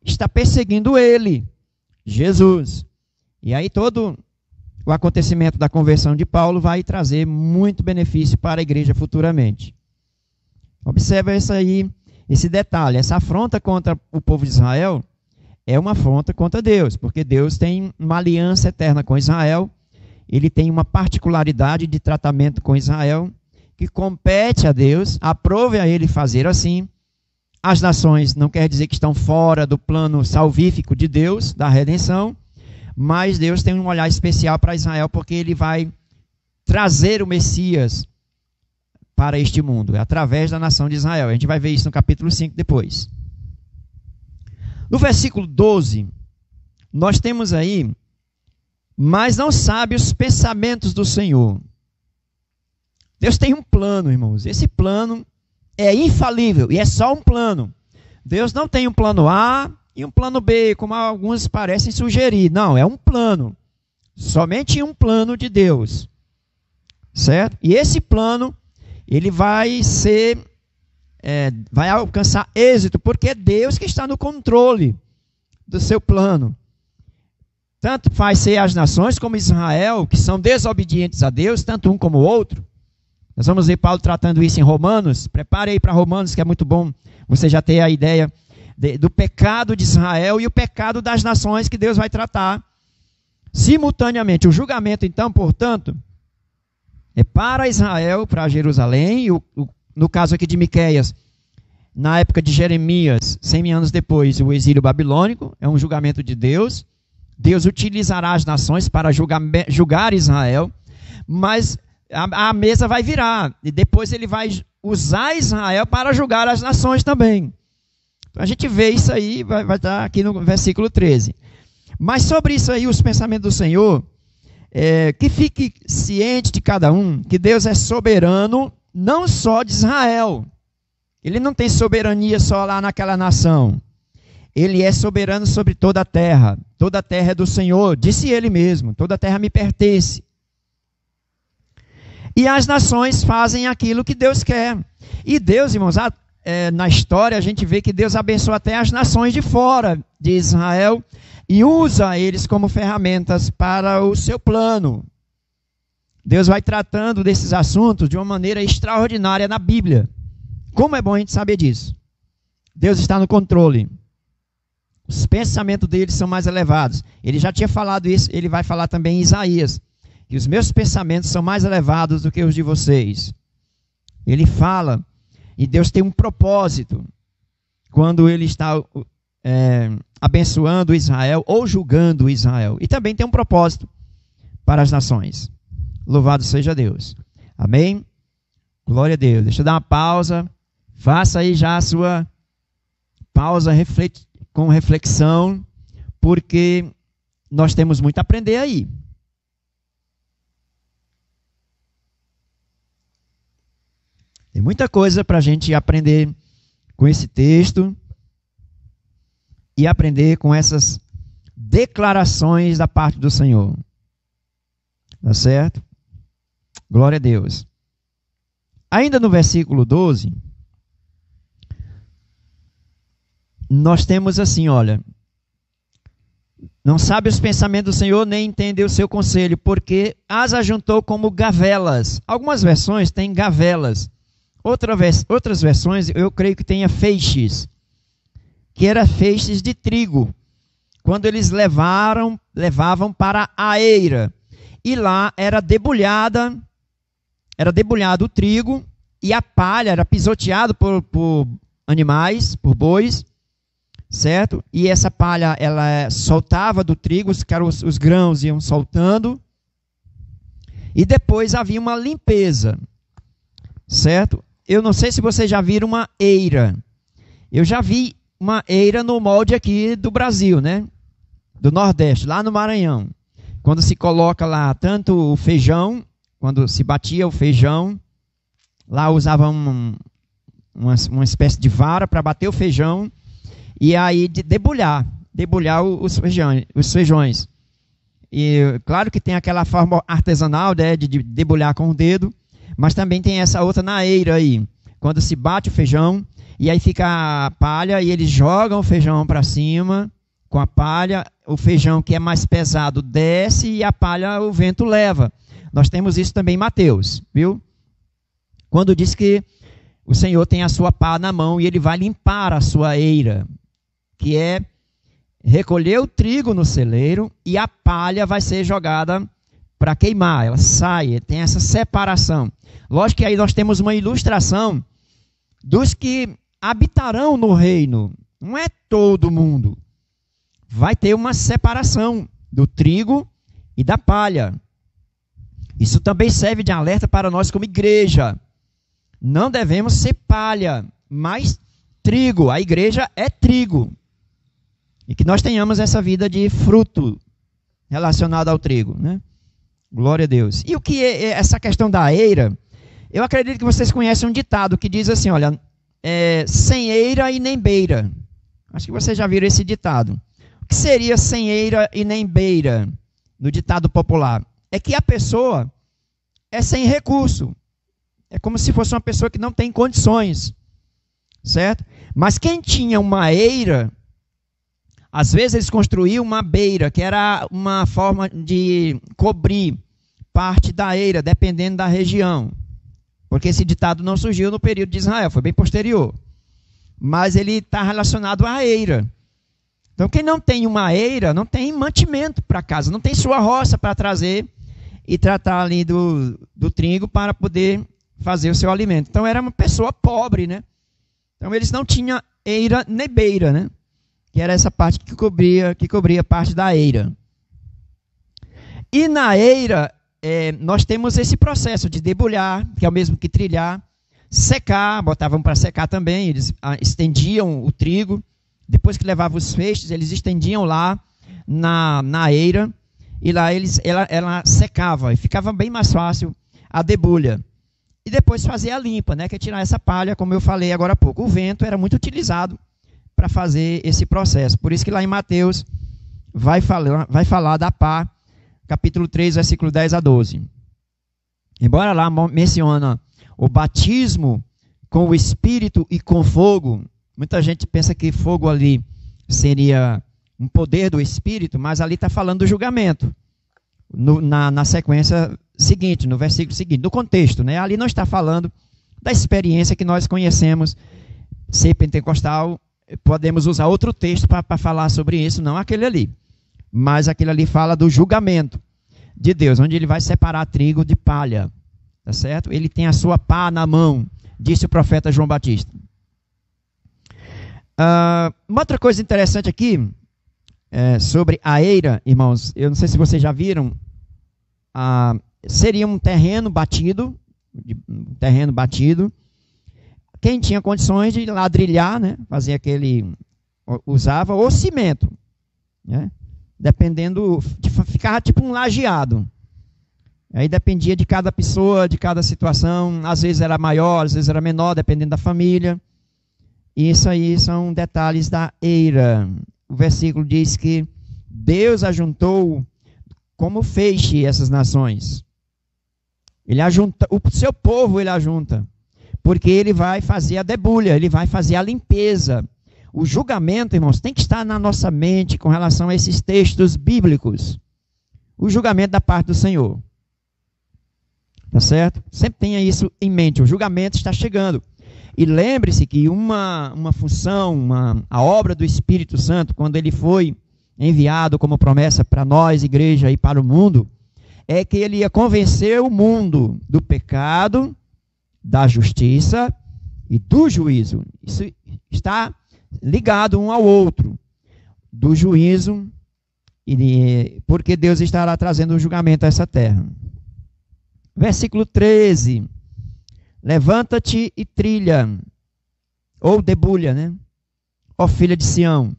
está perseguindo ele, Jesus. E aí todo o acontecimento da conversão de Paulo vai trazer muito benefício para a igreja futuramente. Observa isso aí, esse detalhe. Essa afronta contra o povo de Israel é uma afronta contra Deus, porque Deus tem uma aliança eterna com Israel, ele tem uma particularidade de tratamento com Israel, que compete a Deus, aprove a ele fazer assim. As nações não quer dizer que estão fora do plano salvífico de Deus, da redenção, mas Deus tem um olhar especial para Israel, porque ele vai trazer o Messias para este mundo, através da nação de Israel. A gente vai ver isso no capítulo 5 depois. No versículo 12, nós temos aí, mas não sabe os pensamentos do Senhor. Deus tem um plano, irmãos. Esse plano é infalível e é só um plano. Deus não tem um plano A e um plano B, como alguns parecem sugerir. Não, é um plano. Somente um plano de Deus. Certo? E esse plano, ele vai ser, vai alcançar êxito, porque é Deus que está no controle do seu plano. Tanto faz ser as nações como Israel, que são desobedientes a Deus, tanto um como o outro. Nós vamos ver Paulo tratando isso em Romanos. Prepare aí para Romanos, que é muito bom você já ter a ideia do pecado de Israel e o pecado das nações que Deus vai tratar simultaneamente. O julgamento, então, portanto, é para Israel, para Jerusalém, no caso aqui de Miqueias, na época de Jeremias, 100 anos depois, o exílio babilônico, é um julgamento de Deus. Deus utilizará as nações para julgar Israel, mas a mesa vai virar, e depois ele vai usar Israel para julgar as nações também. Então a gente vê isso aí, vai estar aqui no versículo 13. Mas sobre isso aí, os pensamentos do Senhor, que fique ciente de cada um, que Deus é soberano, não só de Israel. Ele não tem soberania só lá naquela nação. Ele é soberano sobre toda a terra. Toda a terra é do Senhor, disse ele mesmo. Toda a terra me pertence. E as nações fazem aquilo que Deus quer. E Deus, irmãos, na história a gente vê que Deus abençoa até as nações de fora de Israel e usa eles como ferramentas para o seu plano. Deus vai tratando desses assuntos de uma maneira extraordinária na Bíblia. Como é bom a gente saber disso. Deus está no controle. Os pensamentos deles são mais elevados. Ele já tinha falado isso, ele vai falar também em Isaías. Que os meus pensamentos são mais elevados do que os de vocês. Ele fala, e Deus tem um propósito, quando ele está abençoando Israel ou julgando Israel. E também tem um propósito para as nações. Louvado seja Deus. Amém? Glória a Deus. Deixa eu dar uma pausa. Faça aí já a sua pausa com reflexão, porque nós temos muito a aprender aí. Tem muita coisa para a gente aprender com esse texto e aprender com essas declarações da parte do Senhor. Tá certo? Glória a Deus. Ainda no versículo 12, nós temos assim, olha, não sabe os pensamentos do Senhor, nem entende o seu conselho, porque as ajuntou como gavelas. Algumas versões têm gavelas. Outras versões, eu creio que tenha feixes, que era feixes de trigo, quando eles levavam para a eira. E lá era debulhado o trigo, e a palha era pisoteado por animais, por bois, certo? E essa palha, ela soltava do trigo, os grãos iam soltando, e depois havia uma limpeza, certo? Eu não sei se vocês já viram uma eira. Eu já vi uma eira no molde aqui do Brasil, né? Do Nordeste, lá no Maranhão. Quando se coloca lá tanto o feijão, quando se batia o feijão, lá usava uma espécie de vara para bater o feijão e aí debulhar os feijões. E claro que tem aquela forma artesanal, né, de debulhar com o dedo, Mas também tem essa outra na eira aí, quando se bate o feijão, e aí fica a palha, e eles jogam o feijão para cima com a palha, o feijão que é mais pesado desce, e a palha o vento leva. Nós temos isso também em Mateus, viu? Quando diz que o Senhor tem a sua pá na mão, e ele vai limpar a sua eira, que é recolher o trigo no celeiro, e a palha vai ser jogada para queimar, ela sai, tem essa separação. Lógico que aí nós temos uma ilustração dos que habitarão no reino. Não é todo mundo. Vai ter uma separação do trigo e da palha. Isso também serve de alerta para nós como igreja. Não devemos ser palha, mas trigo. A igreja é trigo. E que nós tenhamos essa vida de fruto relacionado ao trigo, né? Glória a Deus. E o que é essa questão da eira? Eu acredito que vocês conhecem um ditado que diz assim, olha, sem eira e nem beira. Acho que vocês já viram esse ditado. O que seria sem eira e nem beira no ditado popular? É que a pessoa é sem recurso. É como se fosse uma pessoa que não tem condições, certo? Mas quem tinha uma eira, às vezes eles construíam uma beira, que era uma forma de cobrir parte da eira, dependendo da região. Porque esse ditado não surgiu no período de Israel, foi bem posterior. Mas ele está relacionado à eira. Então, quem não tem uma eira, não tem mantimento para casa, não tem sua roça para trazer e tratar ali do trigo para poder fazer o seu alimento. Então, era uma pessoa pobre, né? Então, eles não tinham eira nem beira, né? Que era essa parte que cobria parte da eira. E na eira, nós temos esse processo de debulhar, que é o mesmo que trilhar, secar, botavam para secar também, eles estendiam o trigo, depois que levavam os feixes, eles estendiam lá na eira, e lá ela secava, e ficava bem mais fácil a debulha. E depois fazia a limpa, né, que é tirar essa palha, como eu falei agora há pouco. O vento era muito utilizado para fazer esse processo. Por isso que lá em Mateus vai falar da pá, capítulo 3, versículo 10 a 12. Embora lá menciona o batismo com o Espírito e com fogo, muita gente pensa que fogo ali seria um poder do Espírito, mas ali está falando do julgamento. Na sequência seguinte, no versículo seguinte, no contexto, né? Ali não está falando da experiência que nós conhecemos, ser pentecostal. Podemos usar outro texto para falar sobre isso, não aquele ali. Mas aquele ali fala do julgamento de Deus, onde ele vai separar trigo de palha. Tá certo? Ele tem a sua pá na mão, disse o profeta João Batista. Uma outra coisa interessante aqui, sobre a eira, irmãos, eu não sei se vocês já viram, seria um terreno batido, quem tinha condições de ladrilhar, né, fazer usava o cimento, né, dependendo, ficava tipo um lajeado. Aí dependia de cada pessoa, de cada situação, às vezes era maior, às vezes era menor, dependendo da família. Isso aí são detalhes da eira. O versículo diz que Deus ajuntou como feixe essas nações. Ele ajunta, o seu povo ele ajunta, porque ele vai fazer a debulha, ele vai fazer a limpeza. O julgamento, irmãos, tem que estar na nossa mente com relação a esses textos bíblicos. O julgamento da parte do Senhor. Tá certo? Sempre tenha isso em mente, o julgamento está chegando. E lembre-se que uma função, a obra do Espírito Santo, quando ele foi enviado como promessa para nós, igreja, e para o mundo, é que ele ia convencer o mundo do pecado, da justiça e do juízo. Isso está ligado um ao outro. Do juízo, porque Deus estará trazendo um julgamento a essa terra. Versículo 13. Levanta-te e trilha, ou debulha, né? Ó filha de Sião,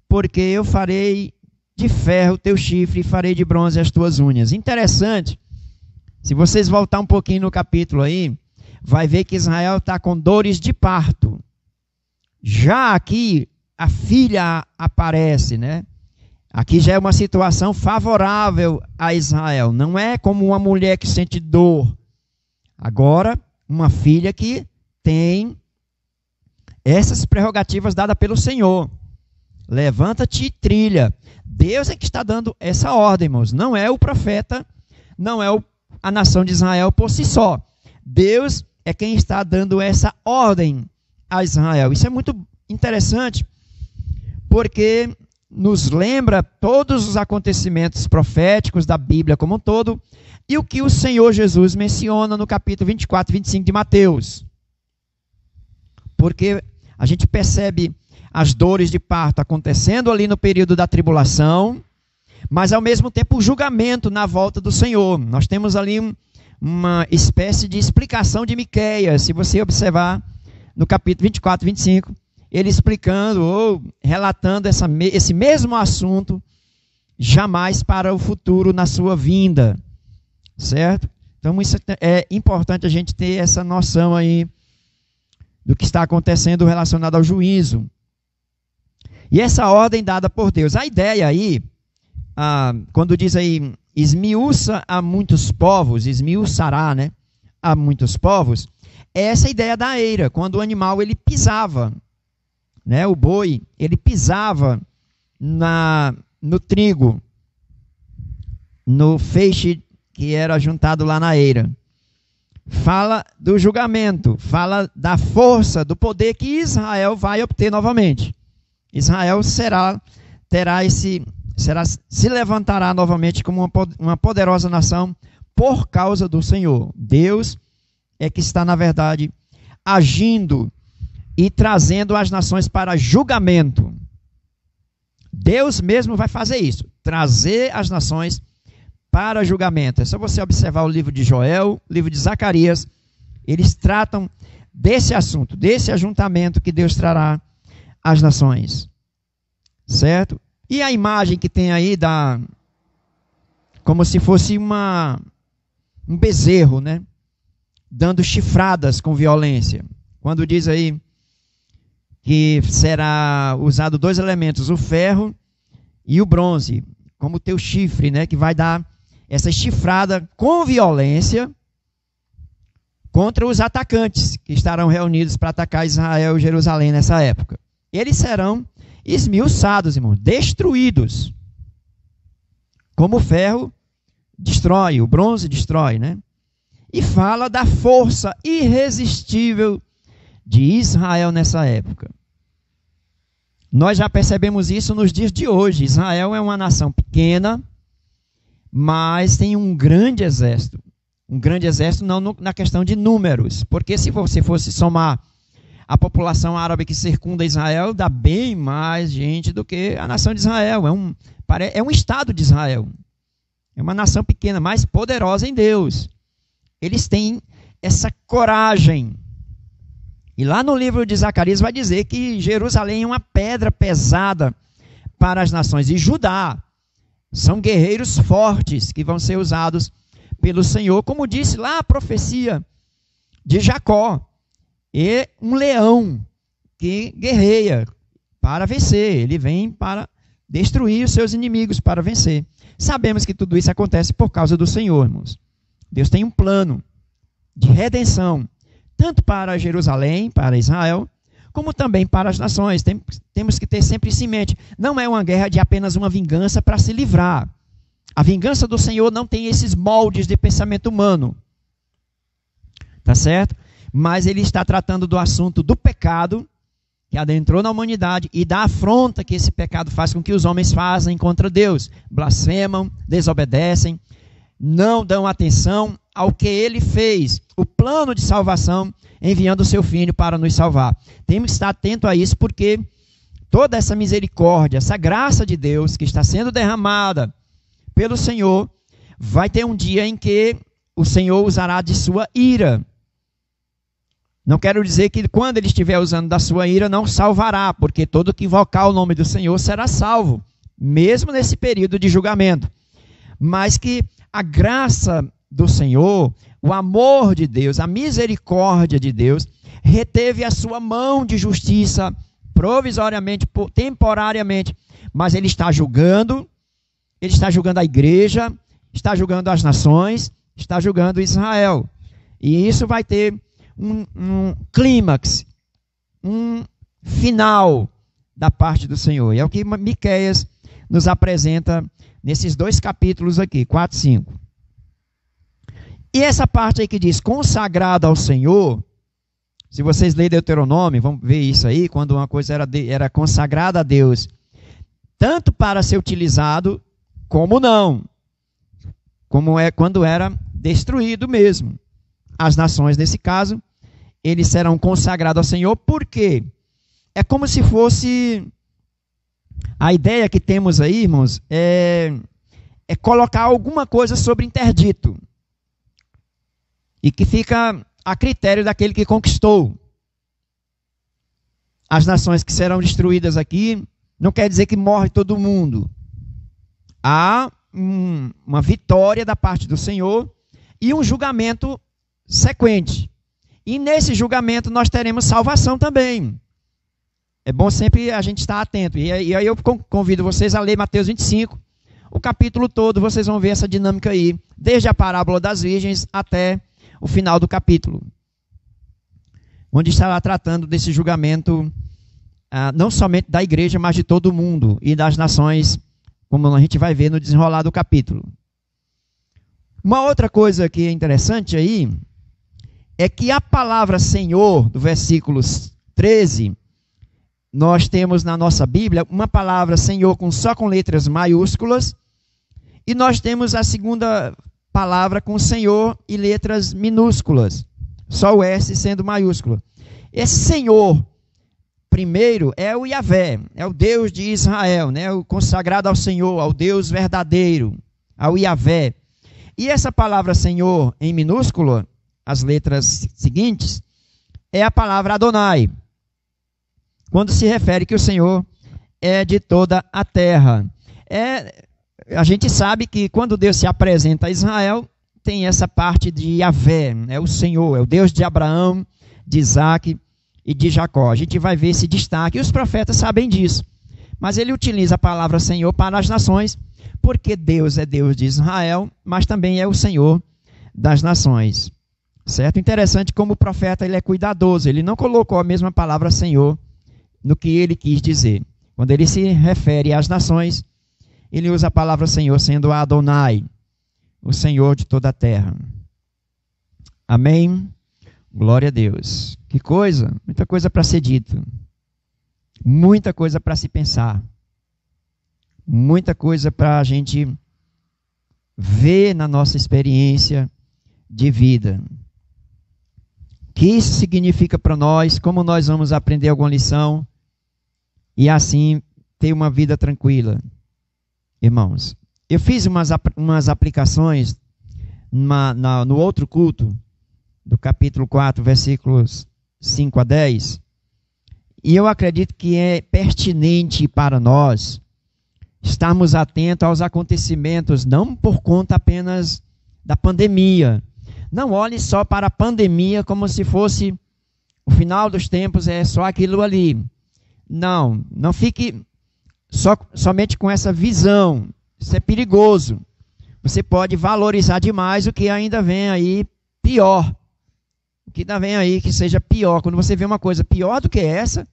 porque eu farei de ferro o teu chifre e farei de bronze as tuas unhas. Interessante, se vocês voltar um pouquinho no capítulo aí, vai ver que Israel está com dores de parto. Já aqui, a filha aparece, né? Aqui já é uma situação favorável a Israel. Não é como uma mulher que sente dor. Agora, uma filha que tem essas prerrogativas dadas pelo Senhor. Levanta-te e trilha. Deus é que está dando essa ordem, irmãos. Não é o profeta, não é a nação de Israel por si só. Deus é quem está dando essa ordem a Israel. Isso é muito interessante, porque nos lembra todos os acontecimentos proféticos da Bíblia como um todo, e o que o Senhor Jesus menciona no capítulo 24 e 25 de Mateus. Porque a gente percebe as dores de parto acontecendo ali no período da tribulação, mas ao mesmo tempo o julgamento na volta do Senhor. Nós temos ali uma espécie de explicação de Miqueias, se você observar no capítulo 24 e 25, ele explicando ou relatando esse mesmo assunto, jamais para o futuro na sua vinda, certo? Então isso é importante a gente ter essa noção aí do que está acontecendo relacionado ao juízo. E essa ordem dada por Deus, a ideia aí, quando diz aí, esmiuça a muitos povos, esmiuçará, né, a muitos povos, é essa ideia da eira, quando o animal ele pisava, né, o boi, ele pisava no trigo, no feixe que era juntado lá na eira. Fala do julgamento, fala da força, do poder que Israel vai obter novamente. Israel se levantará novamente como uma poderosa nação por causa do Senhor. Deus é que está, na verdade, agindo e trazendo as nações para julgamento. Deus mesmo vai fazer isso, trazer as nações para julgamento. É só você observar o livro de Joel, o livro de Zacarias, eles tratam desse assunto, desse ajuntamento que Deus trará às nações, certo? E a imagem que tem aí como se fosse um bezerro, né? Dando chifradas com violência. Quando diz aí que será usado 2 elementos, o ferro e o bronze, como teu chifre, né? Que vai dar essa chifrada com violência contra os atacantes que estarão reunidos para atacar Israel e Jerusalém nessa época. Eles serão esmiuçados, irmãos, destruídos. Como o ferro destrói, o bronze destrói, né? E fala da força irresistível de Israel nessa época. Nós já percebemos isso nos dias de hoje. Israel é uma nação pequena, mas tem um grande exército. Um grande exército não na questão de números, porque se você fosse somar a população árabe que circunda Israel, dá bem mais gente do que a nação de Israel. É um estado de Israel. É uma nação pequena, mas poderosa em Deus. Eles têm essa coragem. E lá no livro de Zacarias vai dizer que Jerusalém é uma pedra pesada para as nações. E Judá são guerreiros fortes que vão ser usados pelo Senhor, como disse lá a profecia de Jacó. E um leão que guerreia para vencer. Ele vem para destruir os seus inimigos, para vencer. Sabemos que tudo isso acontece por causa do Senhor, irmãos. Deus tem um plano de redenção, tanto para Jerusalém, para Israel, como também para as nações. Temos que ter sempre isso em mente. Não é uma guerra de apenas uma vingança para se livrar. A vingança do Senhor não tem esses moldes de pensamento humano. Tá certo? Mas ele está tratando do assunto do pecado que adentrou na humanidade e da afronta que esse pecado faz com que os homens fazem contra Deus. Blasfemam, desobedecem, não dão atenção ao que ele fez, o plano de salvação, enviando o seu filho para nos salvar. Temos que estar atento a isso, porque toda essa misericórdia, essa graça de Deus que está sendo derramada pelo Senhor, vai ter um dia em que o Senhor usará de sua ira. Não quero dizer que quando ele estiver usando da sua ira não salvará, porque todo que invocar o nome do Senhor será salvo, mesmo nesse período de julgamento. Mas que a graça do Senhor, o amor de Deus, a misericórdia de Deus, reteve a sua mão de justiça provisoriamente, temporariamente, mas ele está julgando a igreja, está julgando as nações, está julgando Israel. E isso vai ter um clímax, um final da parte do Senhor. E é o que Miqueias nos apresenta nesses 2 capítulos aqui, 4 e 5. E essa parte aí que diz consagrada ao Senhor, se vocês lerem Deuteronômio, vamos ver isso aí, quando uma coisa era consagrada a Deus, tanto para ser utilizado, como não. Como é quando era destruído mesmo. As nações, nesse caso, eles serão consagrados ao Senhor, por quê? É como se fosse... A ideia que temos aí, irmãos, é colocar alguma coisa sobre interdito. E que fica a critério daquele que conquistou. As nações que serão destruídas aqui, não quer dizer que morre todo mundo. Há uma vitória da parte do Senhor e um julgamento sequente. E nesse julgamento nós teremos salvação também. É bom sempre a gente estar atento. E aí eu convido vocês a ler Mateus 25, o capítulo todo, vocês vão ver essa dinâmica aí, desde a parábola das virgens até o final do capítulo, onde estará tratando desse julgamento, não somente da igreja, mas de todo mundo e das nações, como a gente vai ver no desenrolar do capítulo. Uma outra coisa que é interessante aí, é que a palavra Senhor, do versículo 13, nós temos na nossa Bíblia uma palavra Senhor só com letras maiúsculas, e nós temos a segunda palavra com Senhor e letras minúsculas, só o S sendo maiúsculo. Esse Senhor, primeiro, é o Yahvé, é o Deus de Israel, né? O consagrado ao Senhor, ao Deus verdadeiro, ao Yahvé. E essa palavra Senhor em minúsculo, as letras seguintes, é a palavra Adonai, quando se refere que o Senhor é de toda a terra. A gente sabe que quando Deus se apresenta a Israel, tem essa parte de Yahvé, é o Senhor, é o Deus de Abraão, de Isaac e de Jacó. A gente vai ver esse destaque, e os profetas sabem disso. Mas ele utiliza a palavra Senhor para as nações, porque Deus é Deus de Israel, mas também é o Senhor das nações. Certo? Interessante como o profeta ele é cuidadoso, ele não colocou a mesma palavra Senhor no que ele quis dizer. Quando ele se refere às nações, ele usa a palavra Senhor sendo Adonai, o Senhor de toda a terra. Amém? Glória a Deus. Que coisa, muita coisa para ser dito. Muita coisa para se pensar. Muita coisa para a gente ver na nossa experiência de vida. O que isso significa para nós, como nós vamos aprender alguma lição e assim ter uma vida tranquila. Irmãos, eu fiz umas aplicações no outro culto, do capítulo 4, versículos 5 a 10, e eu acredito que é pertinente para nós estarmos atentos aos acontecimentos, não por conta apenas da pandemia. Não olhe só para a pandemia como se fosse o final dos tempos, é só aquilo ali. Não fique somente com essa visão. Isso é perigoso. Você pode valorizar demais o que ainda vem aí pior. O que ainda vem aí que seja pior. Quando você vê uma coisa pior do que essa,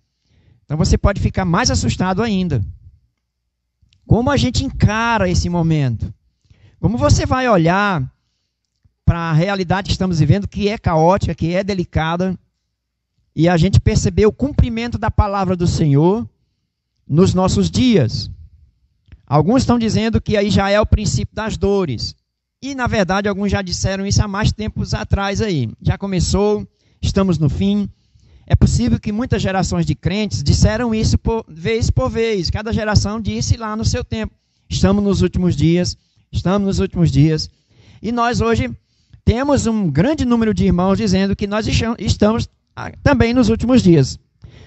então você pode ficar mais assustado ainda. Como a gente encara esse momento? Como você vai olhar para a realidade que estamos vivendo, que é caótica, que é delicada, e a gente perceber o cumprimento da palavra do Senhor nos nossos dias. Alguns estão dizendo que aí já é o princípio das dores. E, na verdade, alguns já disseram isso há mais tempos atrás aí. Já começou, estamos no fim. É possível que muitas gerações de crentes disseram isso vez por vez. Cada geração disse lá no seu tempo. Estamos nos últimos dias. E nós hoje temos um grande número de irmãos dizendo que nós estamos também nos últimos dias.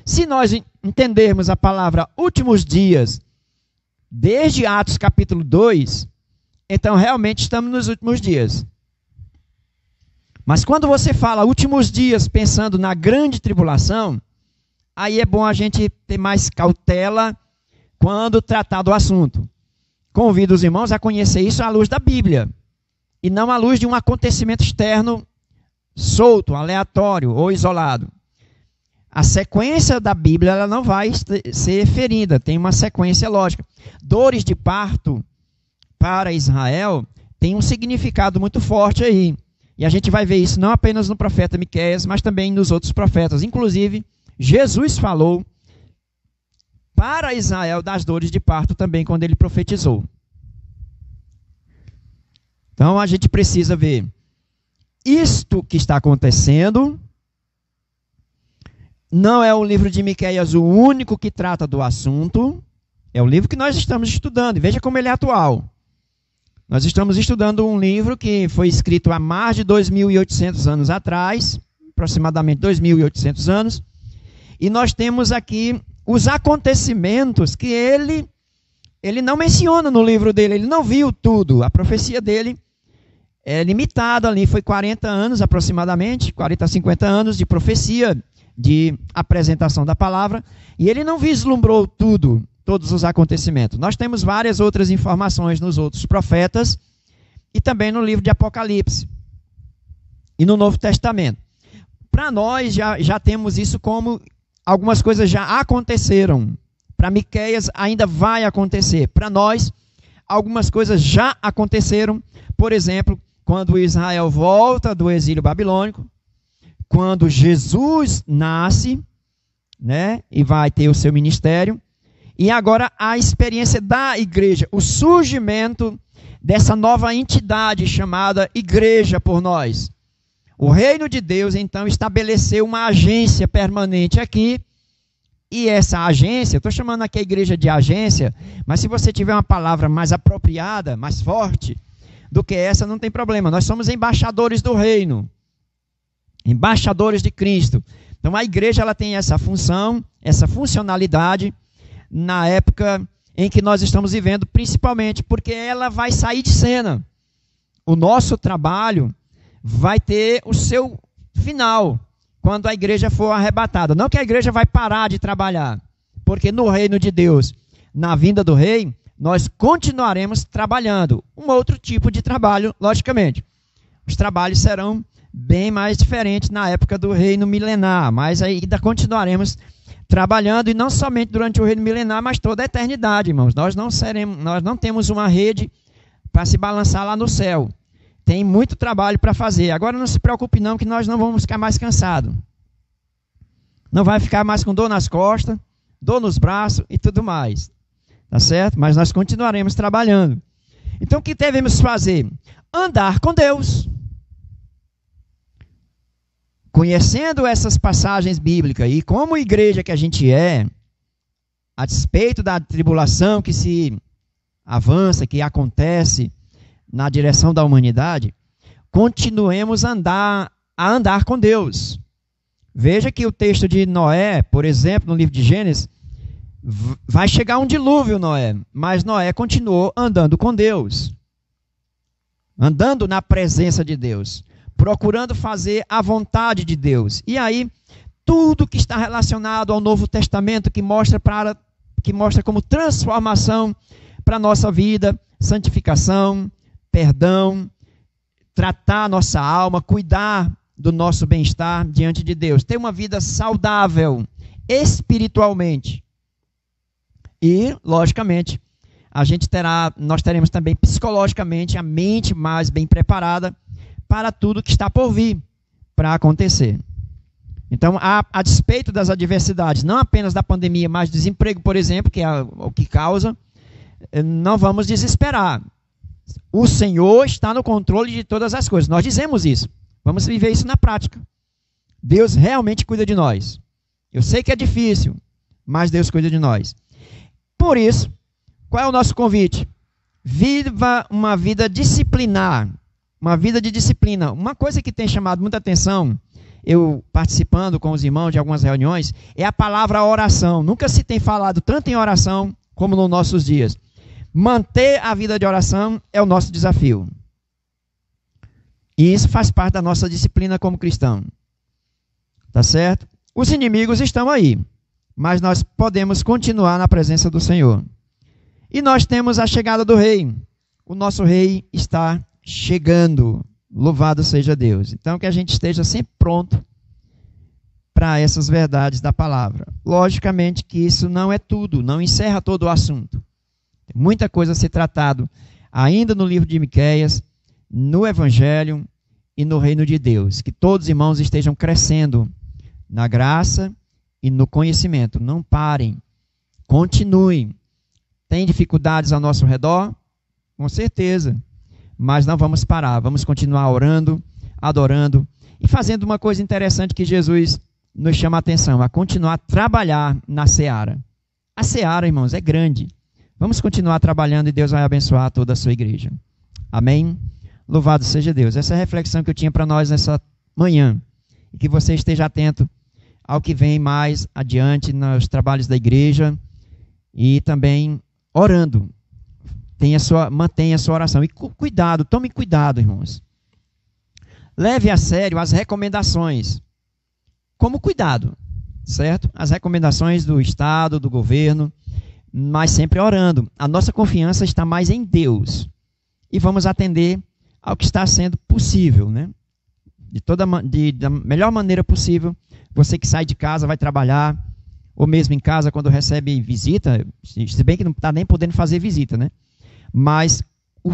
Se nós entendermos a palavra últimos dias, desde Atos capítulo 2, então realmente estamos nos últimos dias. Mas quando você fala últimos dias pensando na grande tribulação, aí é bom a gente ter mais cautela quando tratar do assunto. Convido os irmãos a conhecer isso à luz da Bíblia, e não à luz de um acontecimento externo solto, aleatório ou isolado. A sequência da Bíblia ela não vai ser ferida, tem uma sequência lógica. Dores de parto para Israel tem um significado muito forte aí. E a gente vai ver isso não apenas no profeta Miqueias, mas também nos outros profetas. Inclusive, Jesus falou para Israel das dores de parto também quando ele profetizou. Então a gente precisa ver isto que está acontecendo. Não é o livro de Miqueias o único que trata do assunto. É o livro que nós estamos estudando. E veja como ele é atual. Nós estamos estudando um livro que foi escrito há mais de 2.800 anos atrás, aproximadamente 2.800 anos. E nós temos aqui os acontecimentos que ele não menciona no livro dele. Ele não viu tudo. A profecia dele é limitada ali. Foi 40 anos aproximadamente, 40 a 50 anos de profecia, de apresentação da palavra, e ele não vislumbrou todos os acontecimentos. Nós temos várias outras informações nos outros profetas e também no livro de Apocalipse e no Novo Testamento. Para nós já temos isso como algumas coisas já aconteceram. Para Miqueias ainda vai acontecer. Para nós, algumas coisas já aconteceram. Por exemplo, quando Israel volta do exílio babilônico, quando Jesus nasce, né, e vai ter o seu ministério, e agora a experiência da igreja, o surgimento dessa nova entidade chamada igreja por nós. O reino de Deus, então, estabeleceu uma agência permanente aqui, e essa agência, eu estou chamando aqui a igreja de agência, mas se você tiver uma palavra mais apropriada, mais forte do que essa, não tem problema. Nós somos embaixadores do reino. Embaixadores de Cristo. Então a igreja ela tem essa função, essa funcionalidade na época em que nós estamos vivendo, principalmente porque ela vai sair de cena. O nosso trabalho vai ter o seu final quando a igreja for arrebatada. Não que a igreja vai parar de trabalhar, porque no reino de Deus, na vinda do rei, nós continuaremos trabalhando. Um outro tipo de trabalho, logicamente. Os trabalhos serão bem mais diferente na época do reino milenar, mas ainda continuaremos trabalhando, e não somente durante o reino milenar, mas toda a eternidade, irmãos. Nós não temos uma rede para se balançar lá no céu. Tem muito trabalho para fazer. Agora não se preocupe não, que nós não vamos ficar mais cansados. Não vai ficar mais com dor nas costas, dor nos braços e tudo mais. Tá certo? Mas nós continuaremos trabalhando. Então o que devemos fazer? Andar com Deus. Conhecendo essas passagens bíblicas e como igreja que a gente é, a despeito da tribulação que se avança, que acontece na direção da humanidade, continuemos a andar com Deus. Veja que o texto de Noé, por exemplo, no livro de Gênesis, vai chegar um dilúvio, Noé, mas Noé continuou andando com Deus, andando na presença de Deus, procurando fazer a vontade de Deus. E aí, tudo que está relacionado ao Novo Testamento, que mostra como transformação para a nossa vida, santificação, perdão, tratar a nossa alma, cuidar do nosso bem-estar diante de Deus, ter uma vida saudável espiritualmente. E, logicamente, nós teremos também psicologicamente a mente mais bem preparada para tudo que está por vir, para acontecer. Então, a despeito das adversidades, não apenas da pandemia, mas do desemprego, por exemplo, que é o que causa, não vamos desesperar. O Senhor está no controle de todas as coisas. Nós dizemos isso. Vamos viver isso na prática. Deus realmente cuida de nós. Eu sei que é difícil, mas Deus cuida de nós. Por isso, qual é o nosso convite? Viva uma vida disciplinar. Uma vida de disciplina. Uma coisa que tem chamado muita atenção, eu participando com os irmãos de algumas reuniões, é a palavra oração. Nunca se tem falado tanto em oração como nos nossos dias. Manter a vida de oração é o nosso desafio. E isso faz parte da nossa disciplina como cristão. Tá certo? Os inimigos estão aí, mas nós podemos continuar na presença do Senhor. E nós temos a chegada do rei. O nosso rei está chegando. Louvado seja Deus. Então, que a gente esteja sempre pronto para essas verdades da palavra. Logicamente que isso não é tudo, não encerra todo o assunto. Tem muita coisa a ser tratado ainda no livro de Miqueias, no Evangelho e no reino de Deus. Que todos os irmãos estejam crescendo na graça e no conhecimento. Não parem, continuem. Tem dificuldades ao nosso redor? Com certeza. Mas não vamos parar, vamos continuar orando, adorando e fazendo uma coisa interessante que Jesus nos chama a atenção, a continuar a trabalhar na seara. A seara, irmãos, é grande. Vamos continuar trabalhando e Deus vai abençoar toda a sua igreja. Amém? Louvado seja Deus. Essa é a reflexão que eu tinha para nós nessa manhã. E que você esteja atento ao que vem mais adiante nos trabalhos da igreja e também orando. Mantenha a sua oração. E cuidado, tome cuidado, irmãos. Leve a sério as recomendações. Como cuidado, certo? As recomendações do Estado, do governo, mas sempre orando. A nossa confiança está mais em Deus. E vamos atender ao que está sendo possível, né? Da melhor maneira possível. Você que sai de casa, vai trabalhar, ou mesmo em casa quando recebe visita, se bem que não está nem podendo fazer visita, né? Mas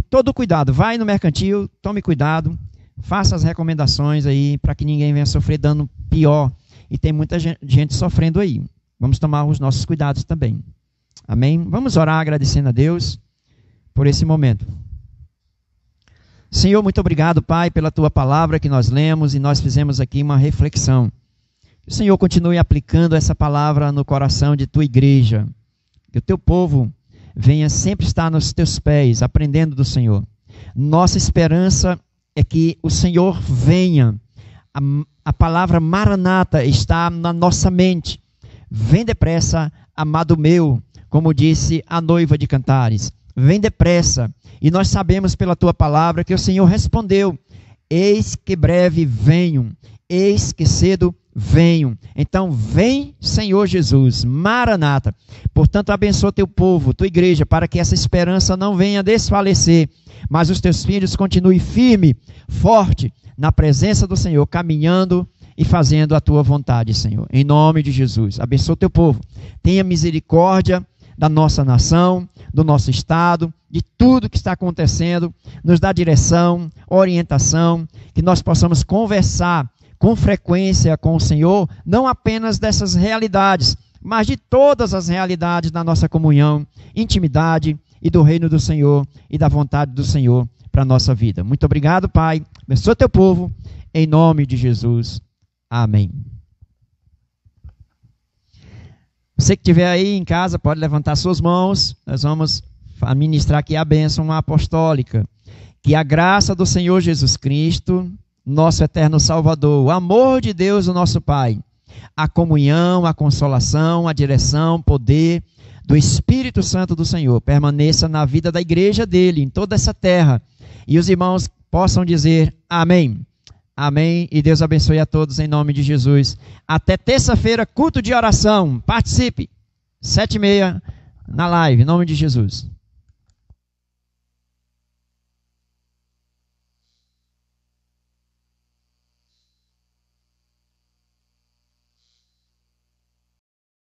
todo cuidado, vai no mercantil, tome cuidado, faça as recomendações aí para que ninguém venha sofrer dano pior. E tem muita gente sofrendo aí. Vamos tomar os nossos cuidados também. Amém? Vamos orar agradecendo a Deus por esse momento. Senhor, muito obrigado, Pai, pela Tua palavra que nós lemos e nós fizemos aqui uma reflexão. Que o Senhor continue aplicando essa palavra no coração de Tua igreja. Que o Teu povo venha sempre estar nos Teus pés, aprendendo do Senhor. Nossa esperança é que o Senhor venha. A palavra Maranata está na nossa mente. Vem depressa, amado meu, como disse a noiva de Cantares. Vem depressa. E nós sabemos pela Tua palavra que o Senhor respondeu: eis que breve venho, eis que cedo venho. Então vem, Senhor Jesus, Maranata. Portanto, abençoa Teu povo, Tua igreja, para que essa esperança não venha desfalecer, mas os Teus filhos continuem firme, forte, na presença do Senhor, caminhando e fazendo a Tua vontade, Senhor. Em nome de Jesus, abençoa Teu povo. Tenha misericórdia da nossa nação, do nosso estado, de tudo que está acontecendo. Nos dá direção, orientação, que nós possamos conversar com frequência com o Senhor, não apenas dessas realidades, mas de todas as realidades da nossa comunhão, intimidade e do reino do Senhor e da vontade do Senhor para a nossa vida. Muito obrigado, Pai. Abençoa Teu povo, em nome de Jesus. Amém. Você que estiver aí em casa, pode levantar suas mãos. Nós vamos administrar aqui a bênção apostólica. Que a graça do Senhor Jesus Cristo, nosso eterno Salvador, o amor de Deus, o nosso Pai, a comunhão, a consolação, a direção, poder do Espírito Santo do Senhor permaneça na vida da igreja dele, em toda essa terra. E os irmãos possam dizer amém. Amém. E Deus abençoe a todos em nome de Jesus. Até terça-feira, culto de oração. Participe. 7h30 na live, em nome de Jesus.